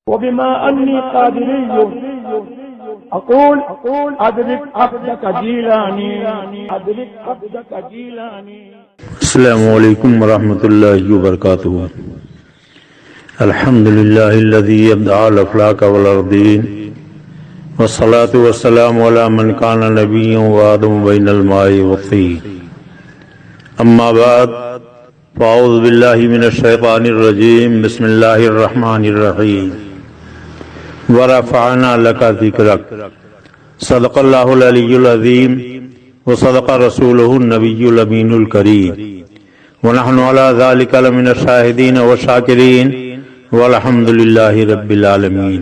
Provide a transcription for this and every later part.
وبما أني قادري أقول أدرك عبدك جيلاني أدرك عبدك جيلاني. السلام علیکم ورحمۃ اللہ وبرکاتہ. الحمد للہ الذی ابدع الافلاک والارضین والصلاة والسلام علی من کان نبیا وآدم بین الماء والطین. اما بعد فاعوذ باللہ من الشیطان الرجیم. بسم اللہ الرحمن الرحیم. ورفعنا لک ذکرک. صدق اللہ العلی العظیم وصدق رسولہ النبی الامین الکریم ونحن علی ذلک لمن الشاہدین والشاکرین والحمد للہ رب العالمین.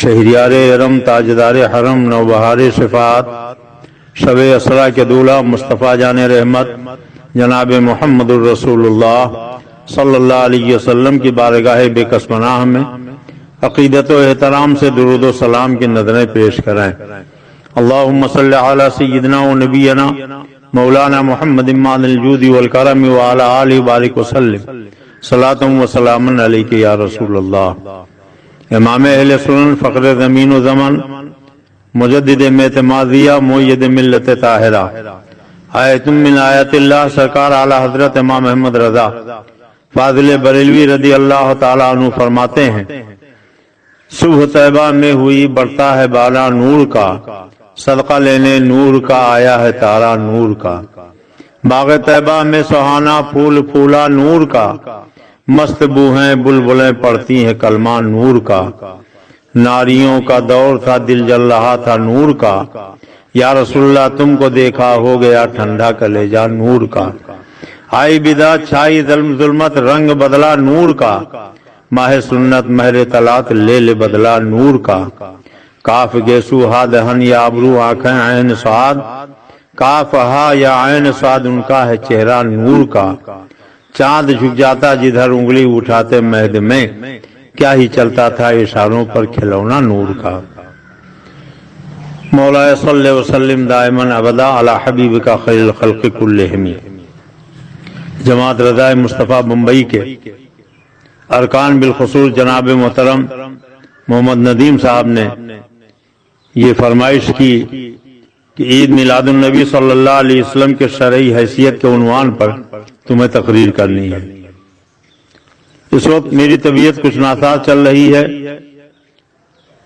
شہریار ارم تاجدار حرم نوبہار صفات شب اسرا کے دولہ مصطفیٰ جان رحمت جناب محمد الرسول اللہ صلی اللہ علیہ وسلم کی بارگاہ بے کس پناہ میں عقیدت و احترام سے درود و سلام کی نظریں پیش کریں. اللہم صلی علی سیدنا و نبینا مولانا محمد مان الجود والکرم وعلی آلہ بارک وسلم صلاۃ و سلام علیک یا رسول اللہ. امام اہل سنن فخر زمین و زمن مجدد اعتمادیہ مؤید ملت طاہرہ آیت من آیات اللہ سرکار اعلی حضرت امام احمد رضا فاضل بریلوی رضی اللہ تعالی عنہ فرماتے ہیں صبح طیبہ میں ہوئی بڑھتا ہے بالا نور کا صدقہ لینے نور کا آیا ہے تارا نور کا. باغ طیبہ میں سہانا پھول پھولا نور کا مست بوہیں بلبلیں پڑتی ہیں کلمہ نور کا. ناریوں کا دور تھا دل جل رہا تھا نور کا. یا رسول اللہ تم کو دیکھا ہو گیا ٹھنڈا کلیجہ نور کا. آئی بدعت چھائی ظلمت رنگ بدلا نور کا. ماہ سنت مہر طلعت لے لے بدلا نور کا. کاف گیسو ہا دہن یا ابرو آنکھیں عین سعاد کاف ہا یا عین سعاد ان کا ہے چہرہ نور کا. چاند جھک جاتا جدھر انگلی اٹھاتے مہد میں کیا ہی چلتا تھا اشاروں پر کھلونا نور کا. مولا صلی وسلم دائما ابدا علی حبیبک خیر الخلق کلہم. جماعت رضا مصطفیٰ بمبئی کے ارکان بالخصوص جناب محترم محمد ندیم صاحب نے یہ فرمائش کی کہ عید میلاد النبی صلی اللہ علیہ وسلم کے شرعی حیثیت کے عنوان پر تمہیں تقریر کرنی ہے. اس وقت میری طبیعت کچھ ناساز چل رہی ہے.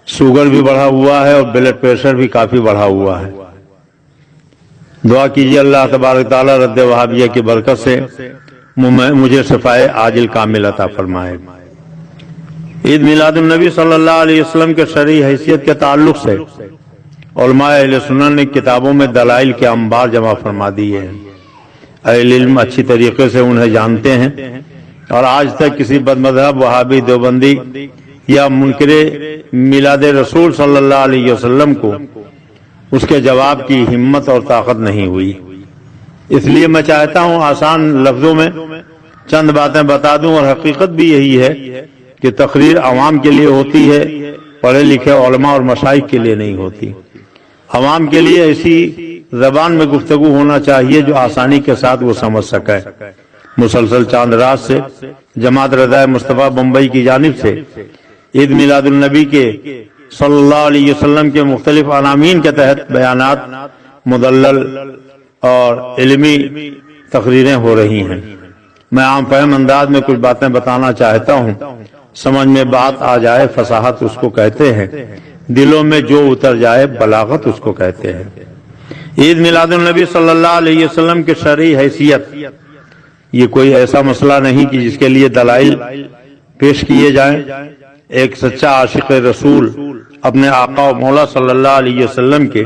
شوگر بھی بڑھا ہوا ہے اور بلڈ پریشر بھی کافی بڑھا ہوا ہے. دعا کیجیے اللہ تبارک تعالی رد وہابیہ کی برکت سے مجھے شفائے عاجل کامل عطا فرمائے. عید میلاد النبی صلی اللہ علیہ وسلم کے شرعی حیثیت کے تعلق سے علماء اہل سنن نے کتابوں میں دلائل کے انبار جمع فرما دیے ہیں. اہل علم اچھی طریقے سے انہیں جانتے ہیں اور آج تک کسی بدمذہب وہابی دیوبندی یا منکر میلاد رسول صلی اللہ علیہ وسلم کو اس کے جواب کی ہمت اور طاقت نہیں ہوئی. اس لیے میں چاہتا ہوں آسان لفظوں میں چند باتیں بتا دوں اور حقیقت بھی یہی ہے کہ تقریر عوام کے لیے ہوتی ہے پڑھے لکھے علماء اور مشائخ کے لیے نہیں ہوتی. عوام کے لیے ایسی زبان میں گفتگو ہونا چاہیے جو آسانی کے ساتھ وہ سمجھ سکے. مسلسل چاند رات سے جماعت رضا مصطفیٰ بمبئی کی جانب سے عید میلاد النبی کے صلی اللہ علیہ وسلم کے مختلف عناوین کے تحت بیانات مدلل اور علمی تقریریں ہو رہی ہیں. میں عام فہم انداز میں کچھ باتیں بتانا چاہتا ہوں. سمجھ میں بات آ جائے فصاحت اس کو کہتے ہیں. دلوں میں جو اتر جائے بلاغت اس کو کہتے ہیں. عید میلاد النبی صلی اللہ علیہ وسلم کے شرعی حیثیت یہ کوئی ایسا مسئلہ نہیں کہ جس کے لیے دلائل پیش کیے جائیں. ایک سچا عاشق رسول اپنے آقا و مولا صلی اللہ علیہ وسلم کے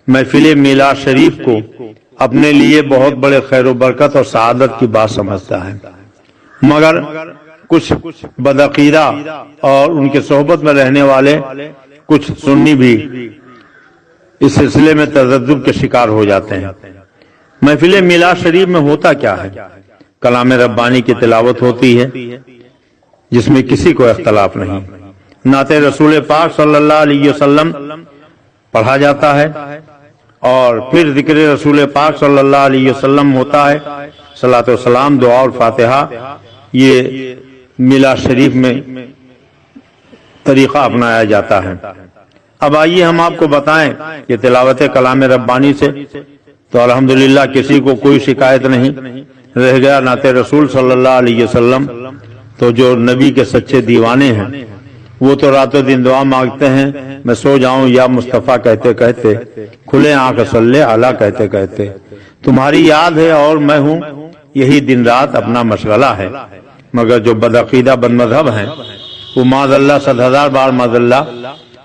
محفل میلاد شریف کو اپنے لیے بہت بڑے خیر و برکت اور سعادت کی بات سمجھتا ہے. مگر کچھ بدعقیدہ اور ان کے صحبت میں رہنے والے کچھ سنی بھی اس سلسلے میں تذبذب کے شکار ہو جاتے ہیں. محفل میلاد شریف میں ہوتا کیا ہے؟ کلام ربانی کی تلاوت ہوتی ہے جس میں کسی کو اختلاف نہیں. نعت رسول پاک صلی اللہ علیہ وسلم پڑھا جاتا ہے اور پھر ذکر رسول پاک صلی اللہ علیہ وسلم ہوتا ہے. صلاۃ و سلام، دعا اور فاتحہ یہ میلاد شریف میں طریقہ اپنایا جاتا ہے۔ اب آئیے ہم آپ کو بتائیں کہ تلاوت کلام ربانی سے تو الحمدللہ کسی کو کوئی شکایت نہیں رہ گیا۔ نعت رسول صلی اللہ علیہ وسلم تو جو نبی کے سچے دیوانے ہیں وہ تو رات و دن دعا مانگتے ہیں، میں سو جاؤں یا مصطفیٰ کہتے کہتے، کھلے آنکھ صلی اعلیٰ کہتے کہتے۔ تمہاری یاد ہے اور میں ہوں، یہی دن رات اپنا مشغلہ ہے۔ مگر جو بدعقیدہ بد مذہب ہیں وہ معاذ اللہ 100,000 بار معاذ اللہ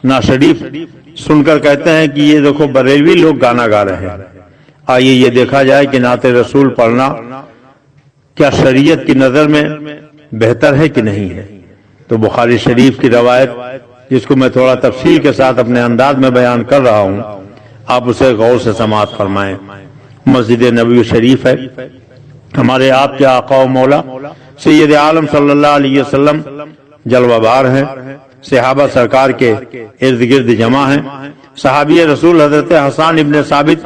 نا شریف سن کر کہتے ہیں کہ یہ دیکھو بریلوی لوگ گانا گا رہے ہیں۔ آئیے یہ دیکھا جائے کہ نعت رسول پڑھنا کیا شریعت کی نظر میں بہتر ہے کہ نہیں ہے؟ تو بخاری شریف کی روایت جس کو میں تھوڑا تفصیل کے ساتھ اپنے انداز میں بیان کر رہا ہوں، آپ اسے غور سے سماعت فرمائیں۔ مسجد نبوی شریف ہے، ہمارے آپ کے آقا و مولا سید عالم صلی اللہ علیہ وسلم جلوہ بار ہیں، صحابہ سرکار کے ارد گرد جمع ہیں۔ صحابی رسول حضرت حسان ابن ثابت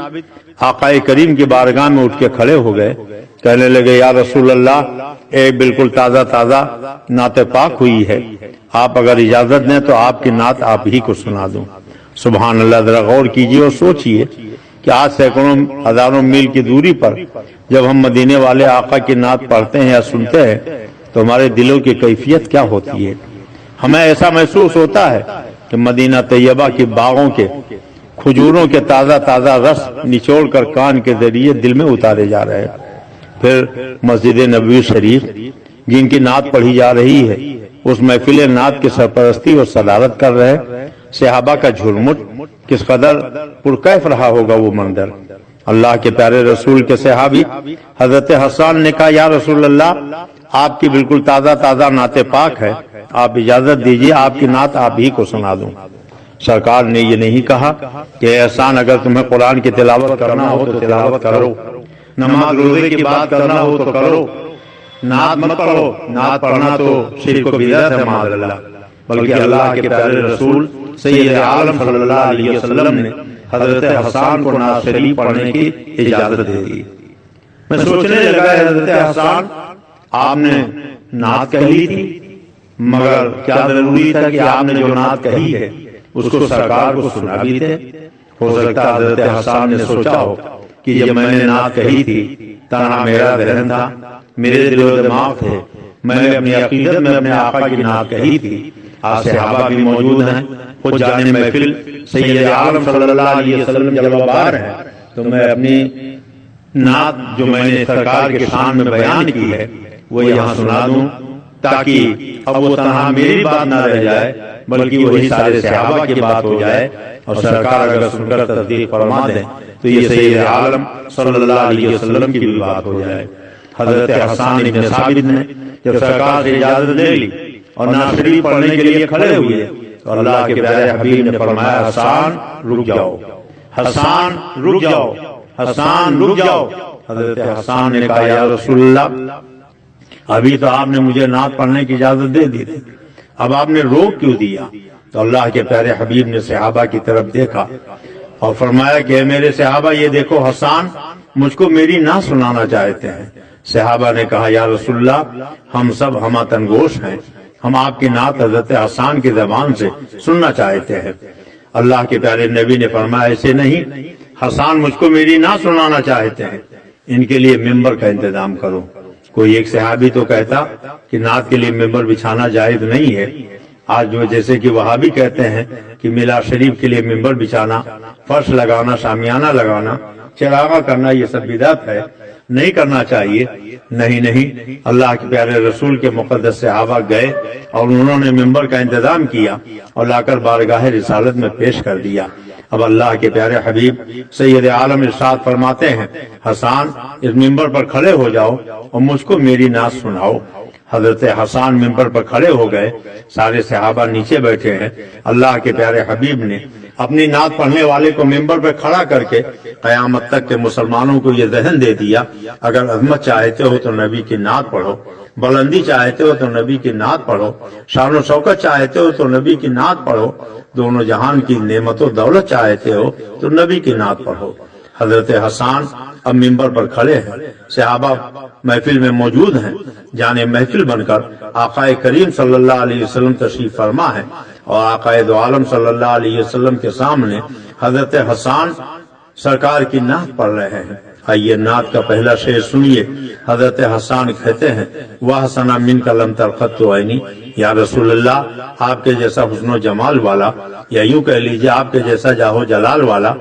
آقا کریم کی بارگاہ میں اٹھ کے کھڑے ہو گئے، کہنے لگے یا رسول اللہ، ایک بالکل تازہ تازہ نعت پاک ہوئی ہے، آپ اگر اجازت دیں تو آپ کی نعت آپ ہی کو سنا دوں۔ سبحان اللہ، ذرا غور کیجئے اور سوچئے کہ آج سینکڑوں ہزاروں میل کی دوری پر جب ہم مدینے والے آقا کی نعت پڑھتے ہیں یا سنتے ہیں تو ہمارے دلوں کی کیفیت کیا ہوتی ہے؟ ہمیں ایسا محسوس ہوتا ہے کہ مدینہ طیبہ کی باغوں کے کھجوروں کے تازہ تازہ رس نچوڑ کر کان کے ذریعے دل میں اتارے جا رہے ہیں۔ پھر مسجد نبوی شریف جن کی نعت پڑھی جا رہی ہے اس محفل نعت کی سرپرستی اور صدارت کر رہے صحابہ کا جھرمٹ کس قدر پرکیف رہا ہوگا وہ منظر۔ اللہ کے پیارے رسول کے صحابی حضرت حسان نے کہا یا رسول اللہ، آپ کی بالکل تازہ تازہ نعت پاک ہے، آپ اجازت دیجئے آپ کی نعت آپ ہی کو سنا دوں۔ سرکار نے یہ نہیں کہا کہ احسان اگر تمہیں قرآن کی تلاوت کرنا ہو تو تلاوت کرو، نماز روزے کی بات کرنا ہو تو کرو، نعت مت پڑھو، نعت پڑھنا تو شرک و بدعت ہے معاذ اللہ۔ بلکہ اللہ کے پیارے رسول سید عالم صلی اللہ علیہ وسلم نے حضرت حسان کو نعت شریف پڑھنے کی اجازت دے دی۔ میں سوچنے لگا حضرت حسان، آپ نے نعت کہی تھی مگر کیا ضروری تھا کہ آپ نے جو نعت کہی ہے اس کو سرکار کو سنا بھی تھے؟ ہو سکتا حضرت حسان نے سوچا ہو کہ جب میں نے نعت کہی تھی تنہا میرا ذہن تھا، میرے دل و دماغ تھے، میں نے اپنی عقیدت میں اپنے آقا کی نعت کہی تھی، آج صحابہ بھی موجود ہیں، خود جانے محفل سید عالم صلی اللہ علیہ وسلم جلوہ بار ہے، تو میں اپنی نعت جو میں نے سرکار کے شان میں بیان کی ہے وہ یہاں سنا دوں تاکہ اب وہ تنہا میری بات نہ رہ جائے بلکہ وہی سارے صحابہ کی بات ہو جائے، اور سرکار اگر سن کر تصدیق فرما دیں تو یہ سید عالم صلی اللہ علیہ وسلم کی بھی بات ہو جائے۔ حضرت حسان ابن ثابت نے جب سرکار سے اجازت لے لی اور نعت شریف پڑھنے کے لیے کھڑے ہوئے تو اللہ کے پیارے حبیب نے فرمایا حسان رک جاؤ، حسان رک جاؤ، حسان رک جاؤ۔ حضرت حسان نے کہا یا رسول اللہ، ابھی تو آپ نے مجھے نعت پڑھنے کی اجازت دے دی تھی، اب آپ نے روک کیوں دیا؟ تو اللہ کے پیارے حبیب نے صحابہ کی طرف دیکھا اور فرمایا کہ اے میرے صحابہ، یہ دیکھو حسان مجھ کو میری نعت سنانا چاہتے ہیں۔ صحابہ نے کہا یا رسول اللہ، ہم سب ہمہ تنگوش ہیں، ہم آپ کی نعت حضرت حسان کی زبان سے سننا چاہتے ہیں۔ اللہ کے پیارے نبی نے فرمایا ایسے نہیں، حسان مجھ کو میری نعت سنانا چاہتے ہیں، ان کے لیے ممبر کا انتظام کرو۔ کوئی ایک صحابی تو کہتا کہ نعت کے لیے ممبر بچھانا جائز نہیں ہے، آج جو جیسے کہ وہابی کہتے ہیں کہ میلاد شریف کے لیے ممبر بچھانا، فرش لگانا، شامیانہ لگانا، چراغاں کرنا یہ سب بدعت ہے، نہیں کرنا چاہیے۔ نہیں، اللہ کے پیارے رسول کے مقدس صحابہ گئے اور انہوں نے ممبر کا انتظام کیا اور لا کر بارگاہ رسالت میں پیش کر دیا۔ اب اللہ کے پیارے حبیب سید عالم ارشاد فرماتے ہیں حسان اس ممبر پر کھڑے ہو جاؤ اور مجھ کو میری نعت سناؤ۔ حضرت حسان ممبر پر کھڑے ہو گئے، سارے صحابہ نیچے بیٹھے ہیں۔ اللہ کے پیارے حبیب نے اپنی نعت پڑھنے والے کو ممبر پر کھڑا کر کے قیامت تک کے مسلمانوں کو یہ ذہن دے دیا، اگر عظمت چاہتے ہو تو نبی کی نعت پڑھو، بلندی چاہتے ہو تو نبی کی نعت پڑھو، شان و شوکت چاہتے ہو تو نبی کی نعت پڑھو، دونوں جہان کی نعمت و دولت چاہتے ہو تو نبی کی نعت پڑھو۔ حضرت حسان اب ممبر پر کھڑے ہیں، صحابہ محفل میں موجود ہیں، جانے محفل بن کر آقا کریم صلی اللہ علیہ وسلم تشریف فرما ہے اور آقا دو عالم صلی اللہ علیہ وسلم کے سامنے حضرت حسان سرکار کی نعت پڑھ رہے ہیں۔ آئیے نعت کا پہلا شعر سنیے۔ حضرت حسان کہتے ہیں، وَحَسَنَ مِنْكَ لَمْ تَرْقَتُ عَيْنِي، یا رسول اللہ آپ کے جیسا حسن و جمال والا، یا یوں کہہ لیجئے آپ کے جیسا جاہ و جلال والا،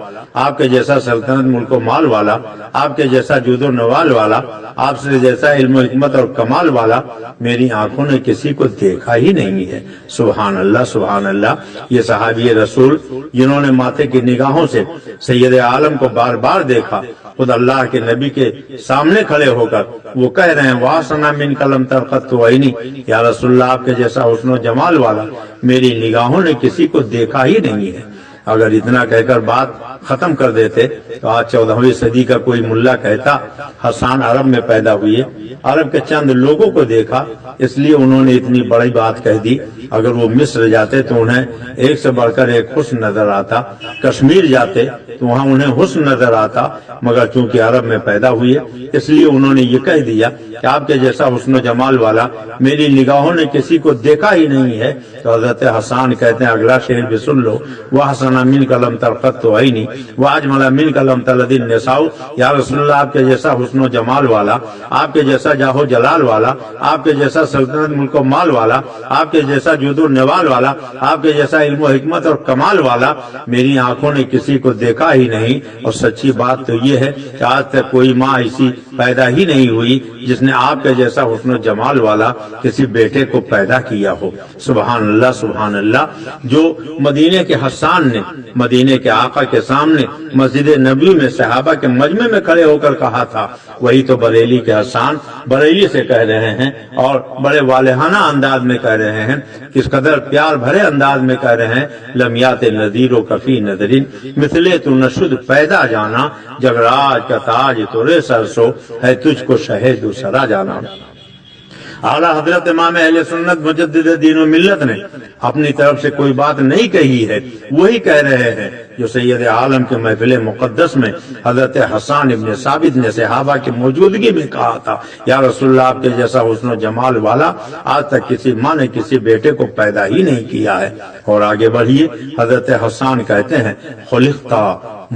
آپ کے جیسا سلطنت ملک و مال والا، آپ کے جیسا جود و نوال والا، آپ سے جیسا علم و حکمت اور کمال والا میری آنکھوں نے کسی کو دیکھا ہی نہیں ہے۔ سبحان اللہ سبحان اللہ۔ یہ صحابی رسول جنہوں نے ماتھے کی نگاہوں سے سید عالم کو بار بار دیکھا، خود اللہ کے نبی کے سامنے کھڑے ہو کر وہ کہہ رہے ہیں، وَحَسَنَ مِنْكَ لَمْ تَرْقَتُ عَيْنِي، یا رسول اللہ آپ کے جیسا حسن و جمال والا میری نگاہوں نے کسی کو دیکھا ہی نہیں ہے۔ اگر اتنا کہہ کر بات ختم کر دیتے تو آج 14ویں صدی کا کوئی ملا کہتا حسان عرب میں پیدا ہوئے، عرب کے چند لوگوں کو دیکھا اس لیے انہوں نے اتنی بڑی بات کہہ دی۔ اگر وہ مصر جاتے تو انہیں ایک سے بڑھ کر ایک حسن نظر آتا، کشمیر جاتے تو وہاں انہیں حسن نظر آتا، مگر چونکہ عرب میں پیدا ہوئے اس لیے انہوں نے یہ کہہ دیا کہ آپ کے جیسا حسن و جمال والا میری نگاہوں نے کسی کو دیکھا ہی نہیں ہے۔ تو حضرت حسان کہتے ہیں، اگلا شعر بھی سن لو، وَحَسَنَ مِنْكَ لَمْ تَرْقَتُ عَيْنِي وَأَجْمَلَ مِنْكَ لَمْ تَلِدِ النِّسَاءُ، یا رسول اللہ آپ کے جیسا حسن و جمال والا، آپ کے جیسا جاہ و جلال والا، آپ کے جیسا سلطنت ملک و مال والا، آپ کے جیسا جود و نوال والا، آپ کے جیسا علم و حکمت اور کمال والا میری آنکھوں نے کسی کو دیکھا ہی نہیں۔ اور سچی بات تو یہ ہے کہ آج تک کوئی ماں ایسی پیدا ہی نہیں ہوئی جس نے آپ کے جیسا حسن و جمال والا کسی بیٹے کو پیدا کیا ہو۔ سبحان اللہ سبحان اللہ۔ جو مدینے کے حسان نے مدینے کے آقا کے سامنے مسجد نبوی میں صحابہ کے مجمع میں کھڑے ہو کر کہا تھا، وہی تو بریلی کے حسان بریلی سے کہہ رہے ہیں اور بڑے والہانہ انداز میں کہہ رہے ہیں، کس قدر پیار بھرے انداز میں کہہ رہے ہیں، لمیات نذیر و کفی نظرین مثلے تو نشد پیدا جانا، جگراج کا تاج تورے سرسو ہے تجھ کو شہد و سرا جانا۔ اعلیٰ حضرت امام اہل سنت مجدد دین و ملت نے اپنی طرف سے کوئی بات نہیں کہی ہے، وہی کہہ رہے ہیں جو سید عالم کے محفل مقدس میں حضرت حسان ابن ثابت نے صحابہ کی موجودگی میں کہا تھا، یا رسول اللہ آپ کے جیسا حسن و جمال والا آج تک کسی ماں نے کسی بیٹے کو پیدا ہی نہیں کیا ہے۔ اور آگے بڑھیے، حضرت حسان کہتے ہیں، خلقتا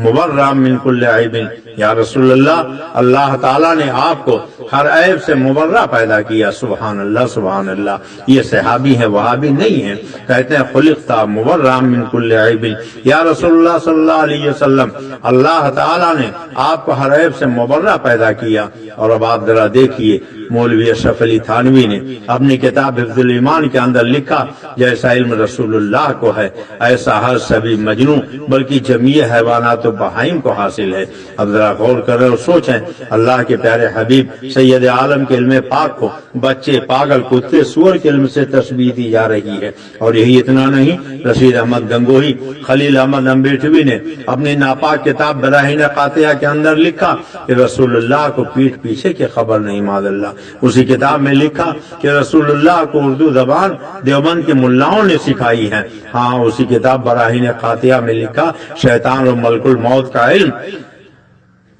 مبرأ من کل عیب، یا رسول اللہ اللہ تعالیٰ نے آپ کو ہر عیب سے مبرأ پیدا کیا۔ سبحان اللہ سبحان اللہ۔ یہ صحابی ہیں، وہابی نہیں ہیں، کہتے ہیں خلقتا مبرأ من کل عیب، یا رسول اللہ صلی اللہ علیہ وسلم اللہ تعالیٰ نے آپ کو ہر عیب سے مبرأ پیدا کیا۔ اور اب آپ ذرا دیکھیے، مولوی اشرف علی تھانوی نے اپنی کتاب حفظ الایمان کے اندر لکھا، جیسا علم رسول اللہ کو ہے ایسا ہر سبھی مجنوں بلکہ جمیع حیوانات و بہائم کو حاصل ہے۔ اب ذرا غور کریں اور سوچیں، اللہ کے پیارے حبیب سید عالم کے علم پاک کو بچے، پاگل، کتے، سور کے علم سے تشبیہ دی جا رہی ہے۔ اور یہی اتنا نہیں، رشید احمد گنگوہی، خلیل احمد امبیٹوی نے اپنی ناپاک کتاب براہین قاطعہ کے اندر لکھا کہ رسول اللہ کو پیٹھ پیچھے کی خبر نہیں، معاذ اللہ۔ اسی کتاب میں لکھا کہ رسول اللہ کو اردو زبان دیوبند کے ملاؤں نے سکھائی ہے۔ ہاں، اسی کتاب براہین قاطعہ میں لکھا شیطان اور ملک الموت کا علم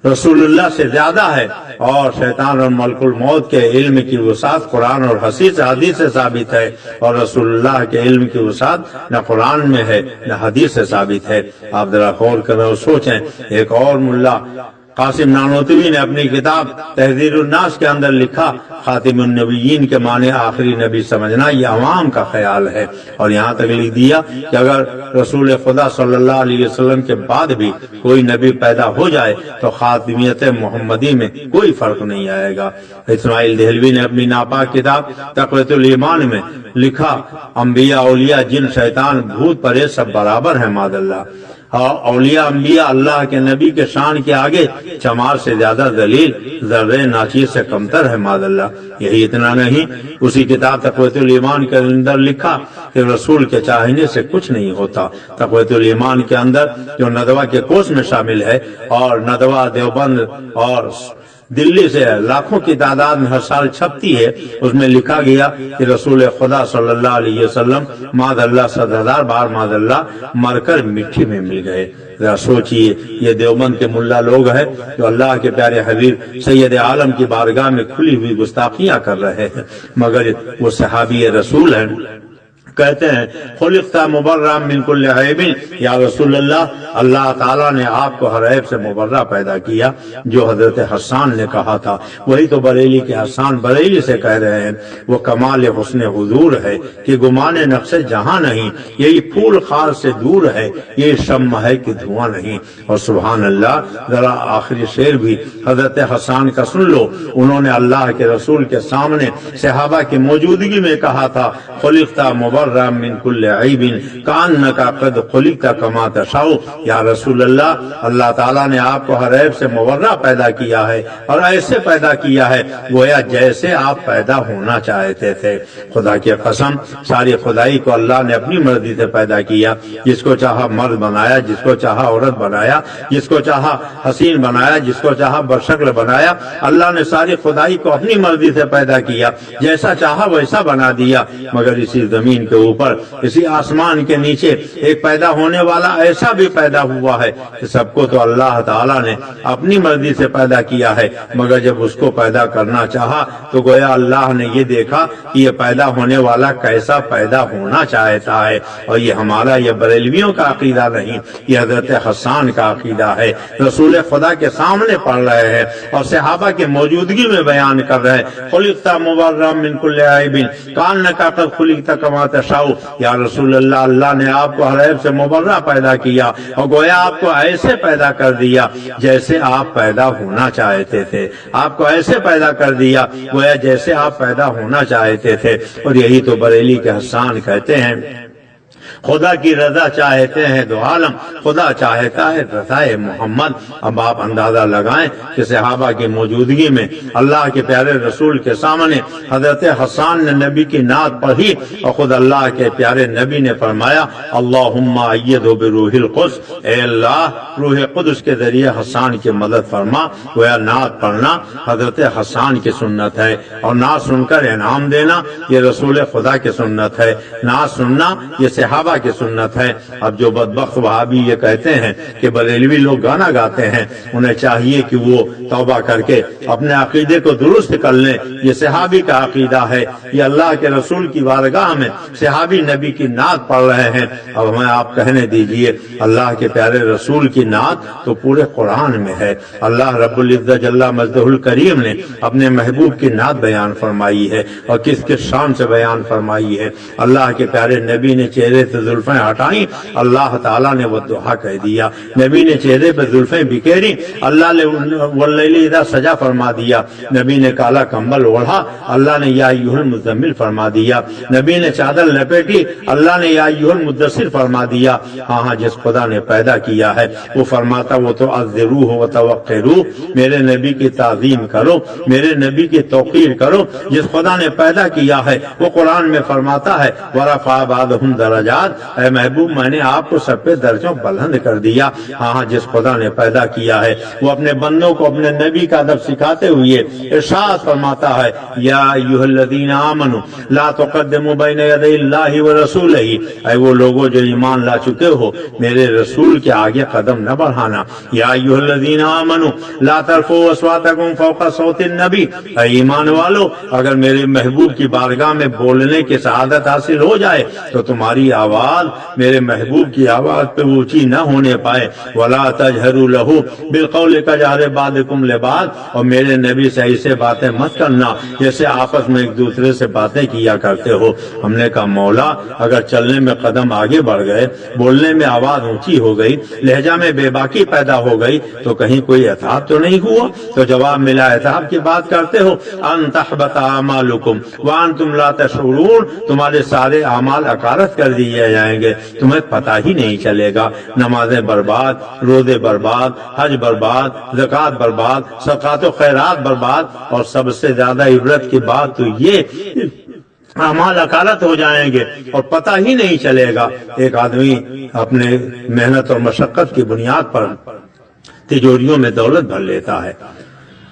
رسول اللہ سے زیادہ ہے، اور شیطان اور ملک الموت کے علم کی وسعت قرآن اور حدیث سے ثابت ہے، اور رسول اللہ کے علم کی وسعت نہ قرآن میں ہے نہ حدیث سے ثابت ہے۔ آپ ذرا غور کریں اور سوچیں۔ ایک اور ملا قاسم نانوتوی نے اپنی کتاب تحذیر الناس کے اندر لکھا، خاتم النبیین کے معنی آخری نبی سمجھنا یہ عوام کا خیال ہے، اور یہاں تک لکھ دیا کہ اگر رسول خدا صلی اللہ علیہ وسلم کے بعد بھی کوئی نبی پیدا ہو جائے تو خاتمیت محمدی میں کوئی فرق نہیں آئے گا۔ اسماعیل دہلوی نے اپنی ناپاک کتاب تقویۃ الایمان میں لکھا، انبیاء، اولیاء، جن، شیطان، بھوت، پریت سب برابر ہیں، معاذ اللہ۔ اولیاء انبیاء اللہ کے نبی کے شان کے آگے چمار سے زیادہ ذلیل، ذرے ناچیز سے کمتر ہے، معاذ اللہ۔ یہی اتنا نہیں، اسی کتاب تقویۃ الایمان کے اندر لکھا کہ رسول کے چاہنے سے کچھ نہیں ہوتا۔ تقویۃ الایمان کے اندر جو ندوہ کے کوس میں شامل ہے، اور ندوہ دیوبند اور دلی سے لاکھوں کی تعداد میں ہر سال چھپتی ہے، اس میں لکھا گیا کہ رسول خدا صلی اللہ علیہ وسلم معاذ اللہ 7,000 بار معاذ اللہ مر کر مٹی میں مل گئے۔ ذرا سوچئے، یہ دیوبند کے ملا لوگ ہیں جو اللہ کے پیارے حبیب سید عالم کی بارگاہ میں کھلی ہوئی گستاخیاں کر رہے ہیں، مگر وہ صحابی رسول ہیں۔ کہتے ہیں خلقت مبرأ من کل عیب، یا رسول اللہ، اللہ تعالیٰ نے آپ کو ہر عیب سے مبرہ پیدا کیا، جو حضرت حسان نے کہا تھا۔ وہی تو بریلی کے حسان بریلی سے کہہ رہے ہیں، وہ کمال حسن حضور ہے کہ گمان نقش جہاں نہیں، یہی پھول خار سے دور ہے، یہ شمع ہے کہ دھواں نہیں۔ اور سبحان اللہ، ذرا آخری شعر بھی حضرت حسان کا سن لو۔ انہوں نے اللہ کے رسول کے سامنے صحابہ کی موجودگی میں کہا تھا، خلقت مبرأ من کل عیب کأنک قد خلقت کما تشاء، یا رسول اللہ، اللہ تعالیٰ نے آپ کو ہر عیب سے مبرہ پیدا کیا ہے اور ایسے پیدا کیا ہے گویا جیسے آپ پیدا ہونا چاہتے تھے۔ خدا کی قسم، ساری خدائی کو اللہ نے اپنی مرضی سے پیدا کیا، جس کو چاہا مرد بنایا، جس کو چاہا عورت بنایا، جس کو چاہا حسین بنایا، جس کو چاہا برشکل بنایا۔ اللہ نے ساری خدائی کو اپنی مرضی سے پیدا کیا، جیسا چاہا ویسا بنا دیا۔ مگر اسی زمین کے اوپر، اسی آسمان کے نیچے ایک پیدا ہونے والا ایسا بھی پیدا ہوا ہے کہ سب کو تو اللہ تعالیٰ نے اپنی مرضی سے پیدا کیا ہے، مگر جب اس کو پیدا کرنا چاہا تو گویا اللہ نے یہ دیکھا کہ یہ پیدا ہونے والا کیسا پیدا ہونا چاہتا ہے۔ اور یہ ہمارا، یہ بریلویوں کا عقیدہ نہیں، یہ حضرت حسان کا عقیدہ ہے۔ رسول خدا کے سامنے پڑھ رہے ہیں اور صحابہ کی موجودگی میں بیان کر رہے ہیں، خلقت مبرأ من کل عیب کأنک قد خلقت کما تشاء، یا رسول اللہ، اللہ نے آپ کو ہر عیب سے مبرہ پیدا کیا اور گویا آپ کو ایسے پیدا کر دیا جیسے آپ پیدا ہونا چاہتے تھے۔ آپ کو ایسے پیدا کر دیا گویا جیسے آپ پیدا ہونا چاہتے تھے۔ اور یہی تو بریلی کے حسان کہتے ہیں، خدا کی رضا چاہتے ہیں دو عالم، خدا چاہتا ہے رضائے محمد۔ اب آپ اندازہ لگائیں کہ صحابہ کی موجودگی میں اللہ کے پیارے رسول کے سامنے حضرت حسان نے نبی کی نعت پڑھی اور خود اللہ کے پیارے نبی نے فرمایا، اللہم ایدہ بروح القدس، اے اللہ روح قدس کے ذریعے حسان کی مدد فرما۔ گویا نعت پڑھنا حضرت حسان کی سنت ہے، اور نعت سن کر انعام دینا یہ رسول خدا کی سنت ہے، نعت سننا یہ صحابہ کی سنت ہے۔ اب جو بدبخت وہابی یہ کہتے ہیں کہ بریلوی لوگ گانا گاتے ہیں، انہیں چاہیے کہ وہ توبہ کر کے اپنے عقیدے کو درست کر لیں۔ یہ صحابی کا عقیدہ ہے، یہ اللہ کے رسول کی بارگاہ میں صحابی نبی کی نعت پڑھ رہے ہیں۔ اب ہمیں آپ کہنے دیجئے، اللہ کے پیارے رسول کی نعت تو پورے قرآن میں ہے۔ اللہ رب العزت جل مجدہ الکریم نے اپنے محبوب کی نعت بیان فرمائی ہے، اور کس کس شان سے بیان فرمائی ہے۔ اللہ کے پیارے نبی نے چہرے سے زلفیں ہٹائیں، اللہ تعالیٰ نے وہ دعا کہہ دیا۔ نبی نے چہرے پہ زلفیں بکھیری، اللہ نے واللیل اذا سجا فرما دیا۔ نبی نے کالا کمبل اوڑھا، اللہ نے یا ایھا المزمل فرما دیا۔ نبی نے چادر لپیٹی، اللہ نے یا ایھا المدثر فرما دیا۔ ہاں جس خدا نے پیدا کیا ہے وہ فرماتا وہ تو عذروہ وتوقروہ، میرے نبی کی تعظیم کرو، میرے نبی کی توقیر کرو۔ جس خدا نے پیدا کیا ہے وہ قرآن میں فرماتا ہے ورفع بعضهم درجات، اے محبوب میں نے آپ کو سب پہ درجوں بلند کر دیا۔ ہاں جس خدا نے پیدا کیا ہے وہ اپنے بندوں کو اپنے نبی کا ادب سکھاتے ہوئے ارشاد فرماتا ہے، یا ایھا الذین آمنوا لا تقدموا بین یدی اللہ ورسولہ، اے وہ لوگوں جو ایمان لا چکے ہو میرے رسول کے آگے قدم نہ بڑھانا۔ یا ایھا الذین آمنوا لا ترفعوا اصواتکم فوق صوت النبی، اے ایمان والو اگر میرے محبوب کی بارگاہ میں بولنے کی سعادت حاصل ہو جائے تو تمہاری آواز میرے محبوب کی آواز پہ اونچی نہ ہونے پائے۔ ولا تجہروا لہ بالقول کجہر بعضکم لبعض، اور میرے نبی سے ایسے باتیں مت کرنا جیسے آپس میں ایک دوسرے سے باتیں کیا کرتے ہو۔ ہم نے کہا مولا اگر چلنے میں قدم آگے بڑھ گئے، بولنے میں آواز اونچی ہو گئی، لہجہ میں بے باکی پیدا ہو گئی تو کہیں کوئی عتاب تو نہیں ہوا؟ تو جواب ملا عتاب کی بات کرتے ہو، ان تحبط اعمالکم وانتم لا تشعرون، تمہارے سارے اعمال اکارت کر دیے جائیں گے، تمہیں پتہ ہی نہیں چلے گا۔ نمازیں برباد، روزے برباد، حج برباد، زکوٰۃ برباد، صدقات و خیرات برباد، اور سب سے زیادہ عبرت کی بات تو یہ اعمال اکالت ہو جائیں گے اور پتہ ہی نہیں چلے گا۔ ایک آدمی اپنے محنت اور مشقت کی بنیاد پر تجوریوں میں دولت بھر لیتا ہے،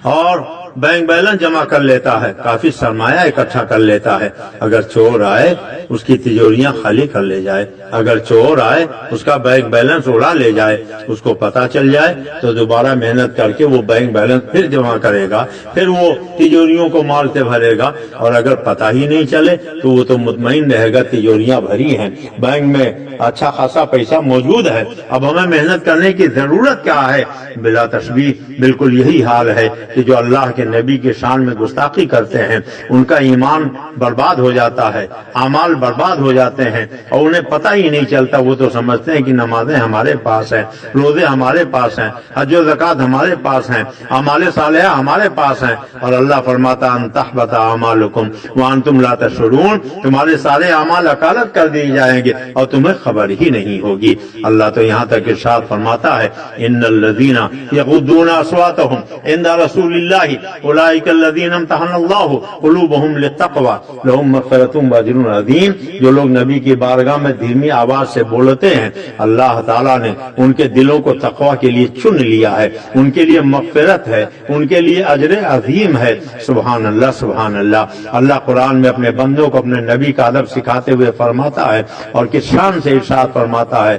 اور بینک بیلنس جمع کر لیتا ہے، کافی سرمایہ اکٹھا کر لیتا ہے، اگر چور آئے اس کی تجوریاں خالی کر لے جائے، اگر چور آئے اس کا بینک بیلنس اڑا لے جائے، اس کو پتا چل جائے تو دوبارہ محنت کر کے وہ بینک بیلنس پھر جمع کرے گا، پھر وہ تجوریوں کو مالتے بھرے گا، اور اگر پتا ہی نہیں چلے تو وہ تو مطمئن رہے گا تجوریاں بھری ہیں، بینک میں اچھا خاصا پیسہ موجود ہے، اب ہمیں محنت کرنے کی ضرورت کیا ہے؟ بلا تشبیہ بالکل یہی حال ہے کہ جو اللہ کے نبی کے شان میں گستاخی کرتے ہیں ان کا ایمان برباد ہو جاتا ہے، اعمال برباد ہو جاتے ہیں، اور انہیں پتہ ہی نہیں چلتا، وہ تو سمجھتے ہیں کہ نمازیں ہمارے پاس ہیں، روزے ہمارے پاس ہیں، حج و زکوٰۃ ہمارے پاس ہیں، اعمال صالحہ ہمارے پاس ہیں، اور اللہ فرماتا ان تحبط اعمالکم وانتم لا تشعرون، تمہارے سارے اعمال اکالت کر دیے جائیں گے اور تمہیں خبر ہی نہیں ہوگی۔ اللہ تو یہاں تک ارشاد فرماتا ہے ان الذین یغضون اصواتهم عند رسول اللہ اولئک الذین امتحن اللہ قلوبهم للتقوی لهم مغفرۃ واجر عظیم، جو لوگ نبی کی بارگاہ میں دھیمی آواز سے بولتے ہیں اللہ تعالیٰ نے ان کے دلوں کو تقوی کے لیے چن لیا ہے، ان کے لیے مغفرت ہے، ان کے لیے اجر عظیم ہے۔ سبحان اللہ سبحان اللہ۔ اللہ قرآن میں اپنے بندوں کو اپنے نبی کا ادب سکھاتے ہوئے فرماتا ہے اور کس شان سے ارشاد فرماتا ہے،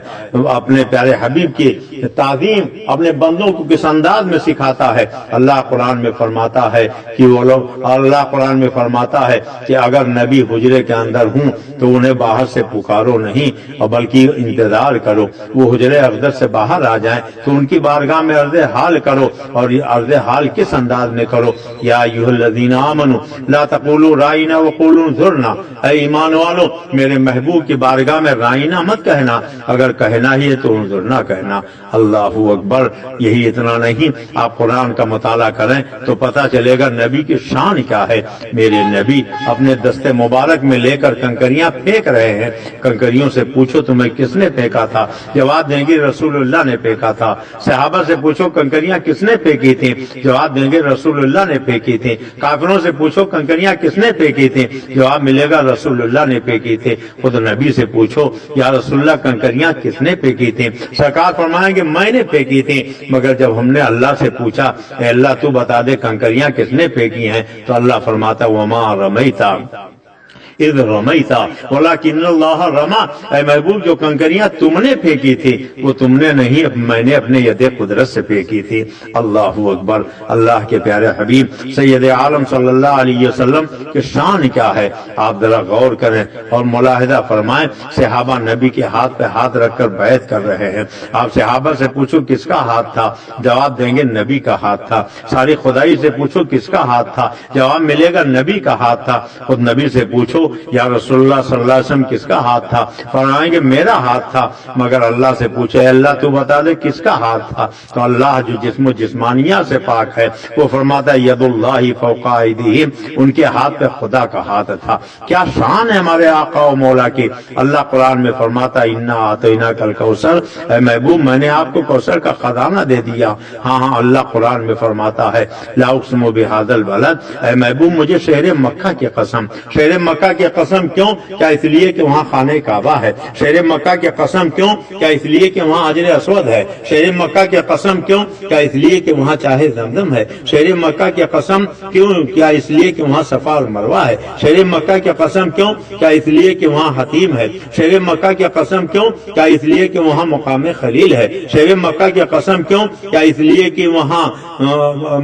اپنے پیارے حبیب کی تعظیم اپنے بندوں کو کس انداز میں سکھاتا ہے۔ اللہ قرآن میں فرماتا ہے کہ وہ لوگ، اللہ قرآن میں فرماتا ہے کہ اگر نبی حجرے کے اندر ہوں تو انہیں باہر سے پکارو نہیں اور بلکہ انتظار کرو، وہ حجرے اقدس سے باہر آ جائیں تو ان کی بارگاہ میں عرض حال کرو، اور یہ عرض حال کس انداز میں کرو؟ یا ایھا الذین آمنوا لا تقولوا رائنا وقولوا انظرنا، اے ایمان والو میرے محبوب کی بارگاہ میں رائنا مت کہنا، اگر کہنا ہی ہے تو انظرنا کہنا۔ اللہ اکبر۔ یہی اتنا نہیں، آپ قرآن کا مطالعہ کریں تو پتہ چلے گا نبی کی شان کیا ہے۔ میرے نبی اپنے دستے مبارک میں لے کر کنکریاں پھینک رہے ہیں، کنکریوں سے پوچھو تمہیں کس نے پھینکا تھا؟ جواب دیں گے رسول اللہ نے پھینکا تھا۔ صحابہ سے پوچھو کنکریاں کس نے پھینکی تھیں؟ جواب دیں گے رسول اللہ نے پھینکی تھی۔ کافروں سے پوچھو کنکریاں کس نے پھینکی تھی؟ جواب ملے گا رسول اللہ نے پھینکی تھی۔ خود نبی سے پوچھو یا رسول اللہ کنکریاں کس نے پھینکی تھی؟ سرکار فرمائیں گے میں نے پھینکی تھی، مگر جب ہم نے اللہ سے پوچھا اے اللہ تو بتا دے کنکریاں کس نے پھینکی ہیں، تو اللہ فرماتا وما رمیتا اذ رمیتا ولکن اللہ رما، اے محبوب جو کنکریاں تم نے پھینکی تھی وہ تم نے نہیں، میں نے اپنے ید قدرت سے پھینکی تھی۔ اللہ اکبر۔ اللہ کے پیارے حبیب سید عالم صلی اللہ علیہ وسلم کی شان کیا ہے، آپ ذرا غور کریں اور ملاحظہ فرمائیں۔ صحابہ نبی کے ہاتھ پہ ہاتھ رکھ کر بیعت کر رہے ہیں، آپ صحابہ سے پوچھو کس کا ہاتھ تھا؟ جواب دیں گے نبی کا ہاتھ تھا۔ ساری خدائی سے پوچھو کس کا ہاتھ تھا؟ جواب ملے گا نبی کا ہاتھ تھا۔ خود نبی سے پوچھو یا رسول اللہ صلی اللہ علیہ وسلم کس کا ہاتھ تھا؟ فرمائیں گے میرا ہاتھ تھا، مگر اللہ سے پوچھے اللہ تو بتا دے کس کا ہاتھ تھا؟ تو اللہ جو جسم و جسمانیہ سے پاک ہے وہ فرماتا ہے ید اللہ فوق ایدیہم، ان کے ہاتھ پہ خدا کا ہاتھ تھا۔ کیا شان ہے ہمارے آقا و مولا کی۔ اللہ قرآن میں فرماتا ہے انا اعطیناک الکوثر، اے محبوب میں نے آپ کو کوثر کا خزانہ دے دیا۔ ہاں ہاں، اللہ قرآن میں فرماتا ہے لا اقسم بہذا البلد، اے محبوب مجھے شہر مکہ کی قسم، شہر مکہ کی قسم کیوں؟ کیا اس لیے کہ وہاں خانہ کعبہ ہے؟ شہر مکہ کی قسم کیوں؟ کیا اس لیے کہ وہاں حجر اسود ہے؟ شہر مکہ کی قسم کیوں؟ کیا اس لیے کہ وہاں چاہے زمزم ہے؟ شہر مکہ کی قسم کیوں؟ کیا اس لیے کہ وہاں صفا اور مروہ ہے؟ شہر مکہ کی قسم کیوں؟ کیا اس لیے کہ وہاں حتیم ہے؟ شہر مکہ کی قسم کیوں؟ کیا اس لیے کہ وہاں مقام خلیل ہے؟ شہر مکہ کی قسم کیوں؟ کیا اس لیے کہ وہاں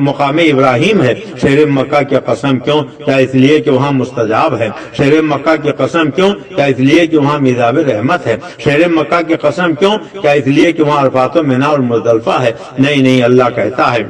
مقام ابراہیم ہے؟ شہر مکہ کی قسم کیوں؟ کیا اس لیے کہ وہاں مستجاب ہے؟ شہر مکہ کی قسم کیوں؟ کیا اس لیے کہ وہاں میزاب رحمت ہے؟ شہر مکہ کی قسم کیوں؟ کیا اس لیے کہ وہاں عرفات و منی اور مزدلفہ ہے؟ نہیں نہیں، اللہ کہتا ہے